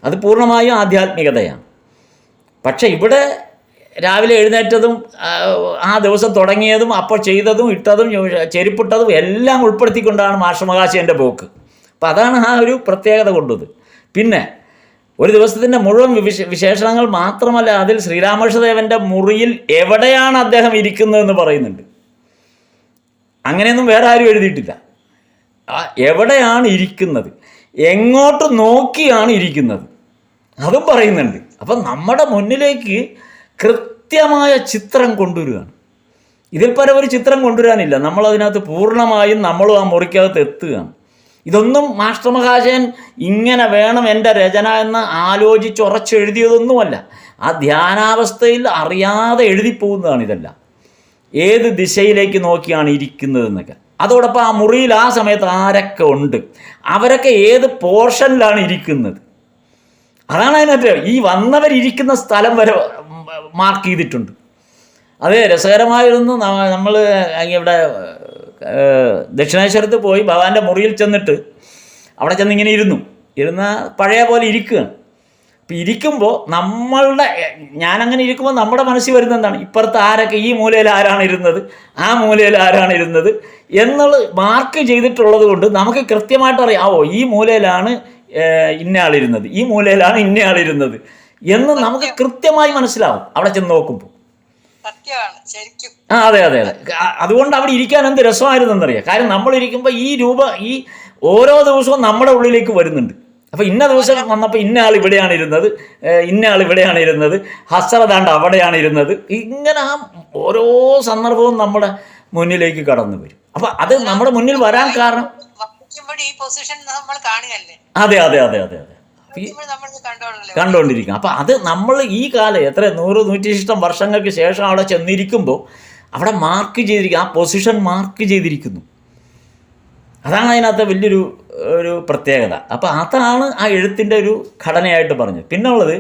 അത് പൂർണ്ണമായും ആധ്യാത്മികതയാണ്. പക്ഷെ ഇവിടെ രാവിലെ എഴുന്നേറ്റതും ആ ദിവസം തുടങ്ങിയതും അപ്പോൾ ചെയ്തതും ഇട്ടതും ചെരുപ്പിട്ടതും എല്ലാം ഉൾപ്പെടുത്തിക്കൊണ്ടാണ് മാസ്റ്റർ മഹാശയൻ്റെ പോക്ക്. അപ്പം അതാണ് ആ ഒരു പ്രത്യേകത കൊണ്ടത്. പിന്നെ ഒരു ദിവസത്തിൻ്റെ മുഴുവൻ വിശേഷണങ്ങൾ മാത്രമല്ല, അതിൽ ശ്രീരാമകൃഷ്ണദേവൻ്റെ മുറിയിൽ എവിടെയാണ് അദ്ദേഹം ഇരിക്കുന്നതെന്ന് പറയുന്നുണ്ട്. അങ്ങനെയൊന്നും വേറെ ആരും എഴുതിയിട്ടില്ല. എവിടെയാണ് ഇരിക്കുന്നത്, എങ്ങോട്ട് നോക്കിയാണ് ഇരിക്കുന്നത്, അതും പറയുന്നുണ്ട്. അപ്പം നമ്മുടെ മുന്നിലേക്ക് കൃത്യമായ ചിത്രം കൊണ്ടുവരികയാണ്. ഇതിൽ പരം ഒരു ചിത്രം കൊണ്ടുവരാനില്ല. നമ്മളതിനകത്ത് പൂർണ്ണമായും നമ്മളും ആ മുറിക്കകത്ത് എത്തുകയാണ്. ഇതൊന്നും മാസ്റ്റർ മഹാശയൻ ഇങ്ങനെ വേണം എൻ്റെ രചന എന്ന് ആലോചിച്ചുറച്ചെഴുതിയതൊന്നുമല്ല. ആ ധ്യാനാവസ്ഥയിൽ അറിയാതെ എഴുതിപ്പോകുന്നതാണ് ഇതെല്ലാം. ഏത് ദിശയിലേക്ക് നോക്കിയാണ് ഇരിക്കുന്നതെന്നൊക്കെ. അതോടൊപ്പം ആ മുറിയിൽ ആ സമയത്ത് ആരൊക്കെ ഉണ്ട്, അവരൊക്കെ ഏത് പോർഷനിലാണ് ഇരിക്കുന്നത്, അതാണ് അതിനകത്ത്. ഈ വന്നവരിയ്ക്കുന്ന സ്ഥലം വരെ മാർക്ക് ചെയ്തിട്ടുണ്ട്. അത് രസകരമായിരുന്നു. നമ്മൾ ഇവിടെ ദക്ഷിണേശ്വരത്ത് പോയി ഭഗവാന്റെ മുറിയിൽ ചെന്നിട്ട് അവിടെ ചെന്ന് ഇങ്ങനെ ഇരുന്ന പഴയ പോലെ ഇരിക്കുകയാണ്. അപ്പം ഇരിക്കുമ്പോൾ ഞാനങ്ങനെ ഇരിക്കുമ്പോൾ നമ്മുടെ മനസ്സിൽ വരുന്ന എന്താണ്, ഇപ്പുറത്ത് ആരൊക്കെ, ഈ മൂലയിൽ ആരാണ് ഇരുന്നത്, ആ മൂലയിൽ ആരാണ് ഇരുന്നത് എന്നുള്ളത് മാർക്ക് ചെയ്തിട്ടുള്ളത് കൊണ്ട് നമുക്ക് കൃത്യമായിട്ട് അറിയാം, ഈ മൂലയിലാണ് ഇന്നയാളിരുന്നത്, ഈ മൂലയിലാണ് ഇന്നയാളിരുന്നത് എന്ന് നമുക്ക് കൃത്യമായി മനസ്സിലാവും അവിടെ ചെന്ന് നോക്കുമ്പോൾ. അതെ. അതുകൊണ്ട് അവിടെ ഇരിക്കാൻ എന്ത് രസമായിരുന്നെന്നറിയാം. കാര്യം നമ്മളിരിക്കുമ്പോൾ ഈ ഓരോ ദിവസവും നമ്മുടെ ഉള്ളിലേക്ക് വരുന്നുണ്ട്. അപ്പോൾ ഇന്ന ദിവസം വന്നപ്പോൾ ഇന്ന ആൾ ഇവിടെയാണ് ഇരുന്നത്, ഇന്ന ആൾ ഇവിടെയാണ് ഇരുന്നത്, ഹസ്രദാണ്ട് അവിടെയാണ് ഇരുന്നത്, ഇങ്ങനെ ആ ഓരോ സന്ദർഭവും നമ്മുടെ മുന്നിലേക്ക് കടന്നു വരും. അപ്പം അത് നമ്മുടെ മുന്നിൽ വരാൻ കാരണം അതെ കണ്ടുകൊണ്ടിരിക്കും. അപ്പം അത് നമ്മൾ ഈ കാലം 100-100 വർഷങ്ങൾക്ക് ശേഷം അവിടെ ചെന്നിരിക്കുമ്പോൾ അവിടെ മാർക്ക് ചെയ്തിരിക്കും, ആ പൊസിഷൻ മാർക്ക് ചെയ്തിരിക്കുന്നു. അതാണ് അതിനകത്ത് വലിയൊരു പ്രത്യേകത. അപ്പോൾ അതാണ് ആ എഴുത്തിൻ്റെ ഒരു ഘടനയായിട്ട് പറഞ്ഞത്. പിന്നെ ഉള്ളത്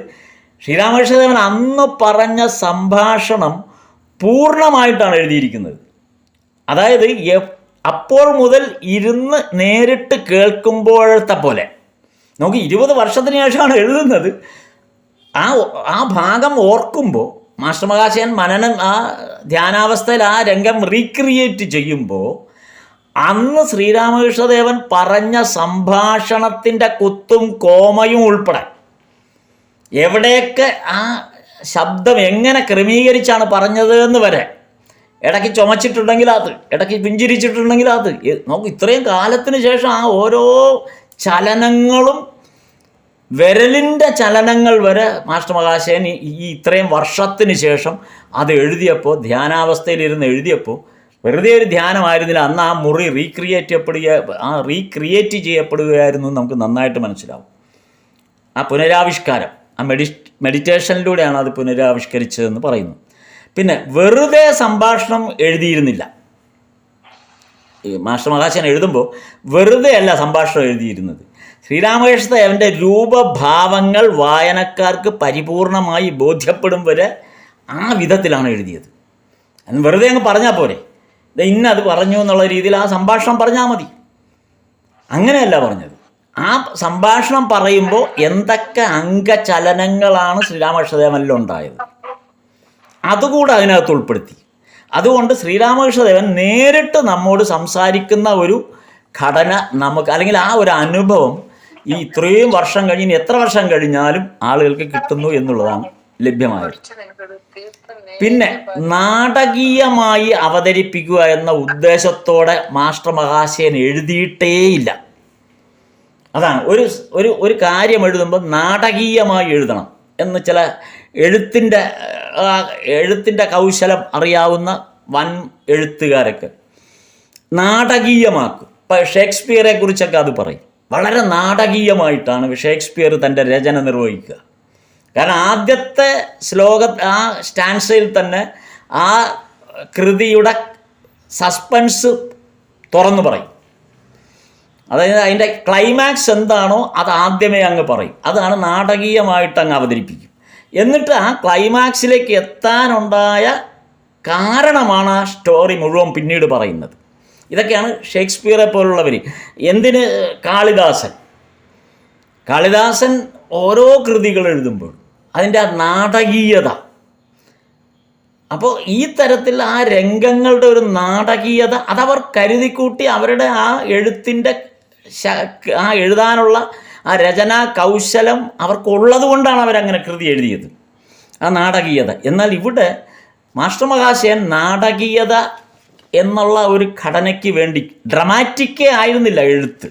ശ്രീരാമകൃഷ്ണദേവൻ അന്ന് പറഞ്ഞ സംഭാഷണം പൂർണ്ണമായിട്ടാണ് എഴുതിയിരിക്കുന്നത്. അതായത് അപ്പോൾ മുതൽ ഇരുന്ന് നേരിട്ട് കേൾക്കുമ്പോഴത്തെ പോലെ. നമുക്ക് 20 വർഷത്തിന് ശേഷമാണ് എഴുതുന്നത്. ആ ഭാഗം ഓർക്കുമ്പോൾ മാസ്റ്റർ മഹാശയൻ മനനം ആ ധ്യാനാവസ്ഥയിൽ ആ രംഗം റീക്രിയേറ്റ് ചെയ്യുമ്പോൾ അന്ന് ശ്രീരാമകൃഷ്ണദേവൻ പറഞ്ഞ സംഭാഷണത്തിൻ്റെ കുത്തും കോമയും ഉൾപ്പെടെ എവിടെയൊക്കെ ആ ശബ്ദം എങ്ങനെ ക്രമീകരിച്ചാണ് പറഞ്ഞത് എന്ന് വരെ, ഇടയ്ക്ക് ചുമച്ചിട്ടുണ്ടെങ്കിൽ അത്, ഇടയ്ക്ക് പുഞ്ചിരിച്ചിട്ടുണ്ടെങ്കിൽ അത്, നമുക്ക് ഇത്രയും കാലത്തിന് ശേഷം ആ ഓരോ ചലനങ്ങളും വിരലിൻ്റെ ചലനങ്ങൾ വരെ മാസ്റ്റർ മഹാശയൻ ഈ ഇത്രയും വർഷത്തിന് ശേഷം അത് എഴുതിയപ്പോൾ, ധ്യാനാവസ്ഥയിലിരുന്ന് എഴുതിയപ്പോൾ വെറുതെ ഒരു ധ്യാനമായിരുന്നില്ല. അന്ന് ആ മുറി റീക്രിയേറ്റ് ചെയ്യപ്പെടുകയായിരുന്നു നമുക്ക് നന്നായിട്ട് മനസ്സിലാവും. ആ പുനരാവിഷ്കാരം, ആ മെഡിറ്റേഷനിലൂടെയാണ് അത് പുനരാവിഷ്കരിച്ചതെന്ന് പറയുന്നു. പിന്നെ വെറുതെ സംഭാഷണം എഴുതിയിരുന്നില്ല. ഈ മാസ്റ്റർ മഹാശയൻ എഴുതുമ്പോൾ വെറുതെ അല്ല സംഭാഷണം എഴുതിയിരുന്നത്. ശ്രീരാമകൃഷ്ണദേവൻ്റെ രൂപഭാവങ്ങൾ വായനക്കാർക്ക് പരിപൂർണമായി ബോധ്യപ്പെടും വരെ ആ വിധത്തിലാണ് എഴുതിയത്. അത് വെറുതെ അങ്ങ് പറഞ്ഞാൽ പോരെ, ഇന്നത് പറഞ്ഞു എന്നുള്ള രീതിയിൽ ആ സംഭാഷണം പറഞ്ഞാൽ മതി. അങ്ങനെയല്ല പറഞ്ഞത്. ആ സംഭാഷണം പറയുമ്പോൾ എന്തൊക്കെ അംഗചലനങ്ങളാണ് ശ്രീരാമകൃഷ്ണദേവനിൽ ഉണ്ടായത് അതുകൂടെ അതിനകത്ത് ഉൾപ്പെടുത്തി. അതുകൊണ്ട് ശ്രീരാമകൃഷ്ണദേവൻ നേരിട്ട് നമ്മോട് സംസാരിക്കുന്ന ഒരു ഘടന നമുക്ക്, അല്ലെങ്കിൽ ആ ഒരു അനുഭവം ഈ ഇത്രയും വർഷം കഴിഞ്ഞ് എത്ര വർഷം കഴിഞ്ഞാലും ആളുകൾക്ക് കിട്ടുന്നു എന്നുള്ളതാണ് ലഭ്യമായത്. പിന്നെ നാടകീയമായി അവതരിപ്പിക്കുക എന്ന ഉദ്ദേശത്തോടെ മാസ്റ്റർ മഹാശയൻ എഴുതിയിട്ടേയില്ല. അതാണ് ഒരു കാര്യം എഴുതുമ്പോൾ നാടകീയമായി എഴുതണം എന്ന് ചില എഴുത്തിൻ്റെ കൗശലം അറിയാവുന്ന വൻ എഴുത്തുകാരൊക്കെ നാടകീയമാക്കും. ഇപ്പം ഷേക്സ്പിയറെ കുറിച്ചൊക്കെ അത് പറയും. വളരെ നാടകീയമായിട്ടാണ് ഷേക്സ്പിയർ തൻ്റെ രചന നിർവഹിക്കുക. കാരണം ആദ്യത്തെ ആ സ്റ്റാൻസയിൽ തന്നെ ആ കൃതിയുടെ സസ്പെൻസ് തുറന്നു പറയും. അതായത് അതിൻ്റെ ക്ലൈമാക്സ് എന്താണോ അത് ആദ്യമേ അങ്ങ് പറയും. അതാണ് നാടകീയമായിട്ട് അങ്ങ് അവതരിപ്പിക്കും. എന്നിട്ട് ആ ക്ലൈമാക്സിലേക്ക് എത്താനുണ്ടായ കാരണമാണ് ആ സ്റ്റോറി മുഴുവൻ പിന്നീട് പറയുന്നത്. ഇതൊക്കെയാണ് ഷേക്സ്പിയറെ പോലുള്ളവർ. എന്തിന് കാളിദാസൻ ഓരോ കൃതികൾ എഴുതുമ്പോൾ അതിൻ്റെ ആ നാടകീയത, അപ്പോൾ ഈ തരത്തിൽ ആ രംഗങ്ങളുടെ ഒരു നാടകീയത അതവർ കരുതിക്കൂട്ടി അവരുടെ ആ എഴുത്തിൻ്റെ ആ എഴുതാനുള്ള ആ രചനാ കൗശലം അവർക്കുള്ളത് കൊണ്ടാണ് അവരങ്ങനെ കൃതി എഴുതിയത്, ആ നാടകീയത. എന്നാൽ ഇവിടെ മാസ്റ്റർ മഹാശയൻ നാടകീയത എന്നുള്ള ഒരു ഘടനയ്ക്ക് വേണ്ടി ഡ്രമാറ്റിക്കേ ആയിരുന്നില്ല എഴുത്ത്.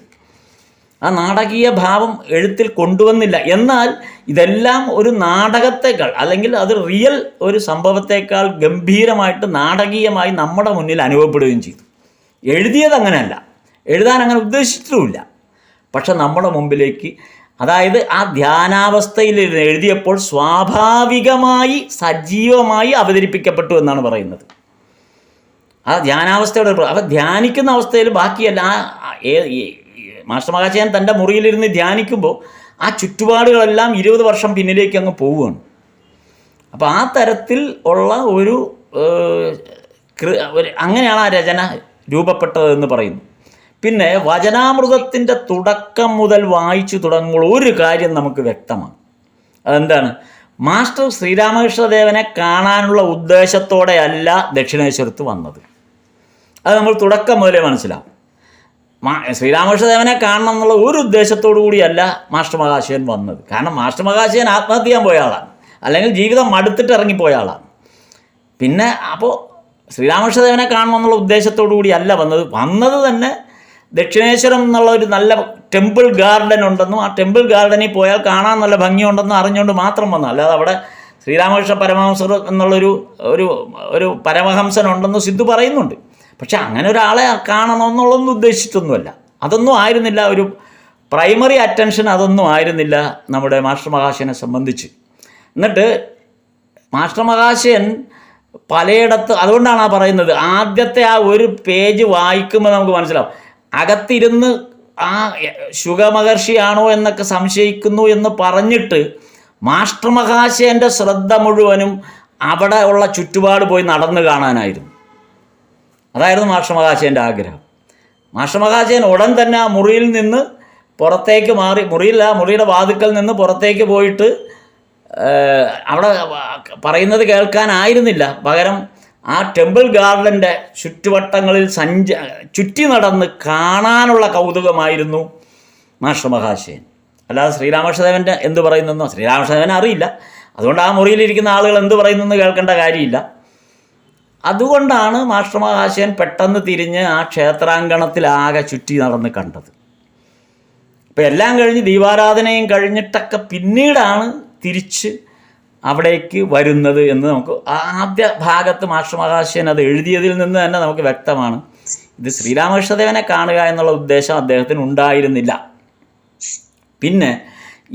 ആ നാടകീയ ഭാവം എഴുത്തിൽ കൊണ്ടുവന്നില്ല. എന്നാൽ ഇതെല്ലാം ഒരു നാടകത്തേക്കാൾ, അല്ലെങ്കിൽ അത് റിയൽ ഒരു സംഭവത്തേക്കാൾ ഗംഭീരമായിട്ട് നാടകീയമായി നമ്മുടെ മുന്നിൽ അനുഭവപ്പെടുകയും ചെയ്തു. എഴുതിയത് അങ്ങനെയല്ല, എഴുതാൻ അങ്ങനെ ഉദ്ദേശിച്ചിട്ടുമില്ല. പക്ഷെ നമ്മുടെ മുമ്പിലേക്ക്, അതായത് ആ ധ്യാനാവസ്ഥയിൽ എഴുതിയപ്പോൾ സ്വാഭാവികമായി സജീവമായി അവതരിപ്പിക്കപ്പെട്ടു എന്നാണ് പറയുന്നത്. ആ ധ്യാനാവസ്ഥയുടെ അപ്പം ധ്യാനിക്കുന്ന അവസ്ഥയിൽ ബാക്കിയല്ല. മാസ്റ്റർ മഹാശയൻ തൻ്റെ മുറിയിലിരുന്ന് ധ്യാനിക്കുമ്പോൾ ആ ചുറ്റുപാടുകളെല്ലാം 20 വർഷം പിന്നിലേക്ക് അങ്ങ് പോവുകയാണ്. അപ്പോൾ ആ തരത്തിൽ ഉള്ള അങ്ങനെയാണ് ആ രചന രൂപപ്പെട്ടതെന്ന് പറയുന്നു. പിന്നെ വചനാമൃതത്തിൻ്റെ തുടക്കം മുതൽ വായിച്ചു തുടങ്ങുമ്പോൾ ഒരു കാര്യം നമുക്ക് വ്യക്തമാണ്. അതെന്താണ്? മാസ്റ്റർ ശ്രീരാമകൃഷ്ണദേവനെ കാണാനുള്ള ഉദ്ദേശത്തോടെ അല്ല ദക്ഷിണേശ്വരത്ത് വന്നത്. അത് നമ്മൾ തുടക്കം മുതലേ മനസ്സിലാവും. ശ്രീരാമകൃഷ്ണദേവനെ കാണണം എന്നുള്ള ഒരു ഉദ്ദേശത്തോടു കൂടിയല്ല മാസ്റ്റർ മഹാശയൻ വന്നത്. കാരണം മാസ്റ്റർ മഹാശയൻ ആത്മഹത്യ ചെയ്യാൻ പോയ ആളാണ്, അല്ലെങ്കിൽ ജീവിതം മടുത്തിട്ട് ഇറങ്ങിപ്പോയ ആളാണ്. പിന്നെ അപ്പോൾ ശ്രീരാമകൃഷ്ണദേവനെ കാണണം എന്നുള്ള ഉദ്ദേശത്തോടു കൂടിയല്ല വന്നത് തന്നെ ദക്ഷിണേശ്വരം എന്നുള്ള ഒരു നല്ല ടെമ്പിൾ ഗാർഡൻ ഉണ്ടെന്നും ആ ടെമ്പിൾ ഗാർഡനിൽ പോയാൽ കാണാൻ നല്ല ഭംഗിയുണ്ടെന്നും അറിഞ്ഞുകൊണ്ട് മാത്രം വന്നു. അല്ലാതെ അവിടെ ശ്രീരാമകൃഷ്ണ പരമഹംസർ എന്നുള്ളൊരു ഒരു പരമഹംസനുണ്ടെന്ന് സിദ്ധു പറയുന്നുണ്ട്. പക്ഷെ അങ്ങനെ ഒരാളെ കാണണമെന്നുള്ളതൊന്നും ഉദ്ദേശിച്ചിട്ടൊന്നുമല്ല. അതൊന്നും ആയിരുന്നില്ല, ഒരു പ്രൈമറി അറ്റൻഷൻ അതൊന്നും ആയിരുന്നില്ല നമ്മുടെ മാസ്റ്റർ മഹാശയനെ സംബന്ധിച്ച്. എന്നിട്ട് മാസ്റ്റർ മഹാശയൻ പലയിടത്ത്, അതുകൊണ്ടാണ് ആ പറയുന്നത്, ആദ്യത്തെ ആ ഒരു പേജ് വായിക്കുമ്പോൾ നമുക്ക് മനസ്സിലാവും അകത്തിരുന്ന് ആ ശുഗമഹർഷിയാണോ എന്നൊക്കെ സംശയിക്കുന്നു എന്ന് പറഞ്ഞിട്ട് മാസ്റ്റർ മഹാശയൻ്റെ ശ്രദ്ധ മുഴുവനും അവിടെ ഉള്ള ചുറ്റുപാട് പോയി നടന്നു കാണാനായിരുന്നു. അതായിരുന്നു മാസ്റ്റർ മഹാശയൻ്റെ ആഗ്രഹം. മാസ്റ്റർ മഹാശയൻ ഉടൻ തന്നെ ആ മുറിയിൽ നിന്ന് പുറത്തേക്ക് മാറി, മുറിയുടെ വാതിക്കൽ നിന്ന് പുറത്തേക്ക് പോയിട്ട് അവിടെ പറയുന്നത് കേൾക്കാനായിരുന്നില്ല. പകരം ആ ടെമ്പിൾ ഗാർഡൻ്റെ ചുറ്റുവട്ടങ്ങളിൽ ചുറ്റി നടന്ന് കാണാനുള്ള കൗതുകമായിരുന്നു മാസ്റ്റർ മഹാശയൻ. അല്ലാതെ ശ്രീരാമകൃഷ്ണദേവൻ്റെ എന്ത് പറയുന്നെന്നോ ശ്രീരാമകൃഷ്ണദേവനെ അറിയില്ല. അതുകൊണ്ട് ആ മുറിയിലിരിക്കുന്ന ആളുകൾ എന്ത് പറയുന്നെന്ന് കേൾക്കേണ്ട കാര്യമില്ല. അതുകൊണ്ടാണ് മാസ്റ്റർ മഹാശയൻ പെട്ടെന്ന് തിരിഞ്ഞ് ആ ക്ഷേത്രാങ്കണത്തിലാകെ ചുറ്റി നടന്ന് കണ്ടത്. ഇപ്പം എല്ലാം കഴിഞ്ഞ് ദീപാരാധനയും കഴിഞ്ഞിട്ടൊക്കെ പിന്നീടാണ് തിരിച്ച് അവിടേക്ക് വരുന്നത് എന്ന് നമുക്ക് ആദ്യ ഭാഗത്ത് മാസ്റ്റർ മഹാശയൻ അത് എഴുതിയതിൽ നിന്ന് തന്നെ നമുക്ക് വ്യക്തമാണ്. ഇത് ശ്രീരാമകൃഷ്ണദേവനെ കാണുക എന്നുള്ള ഉദ്ദേശം അദ്ദേഹത്തിന് ഉണ്ടായിരുന്നില്ല. പിന്നെ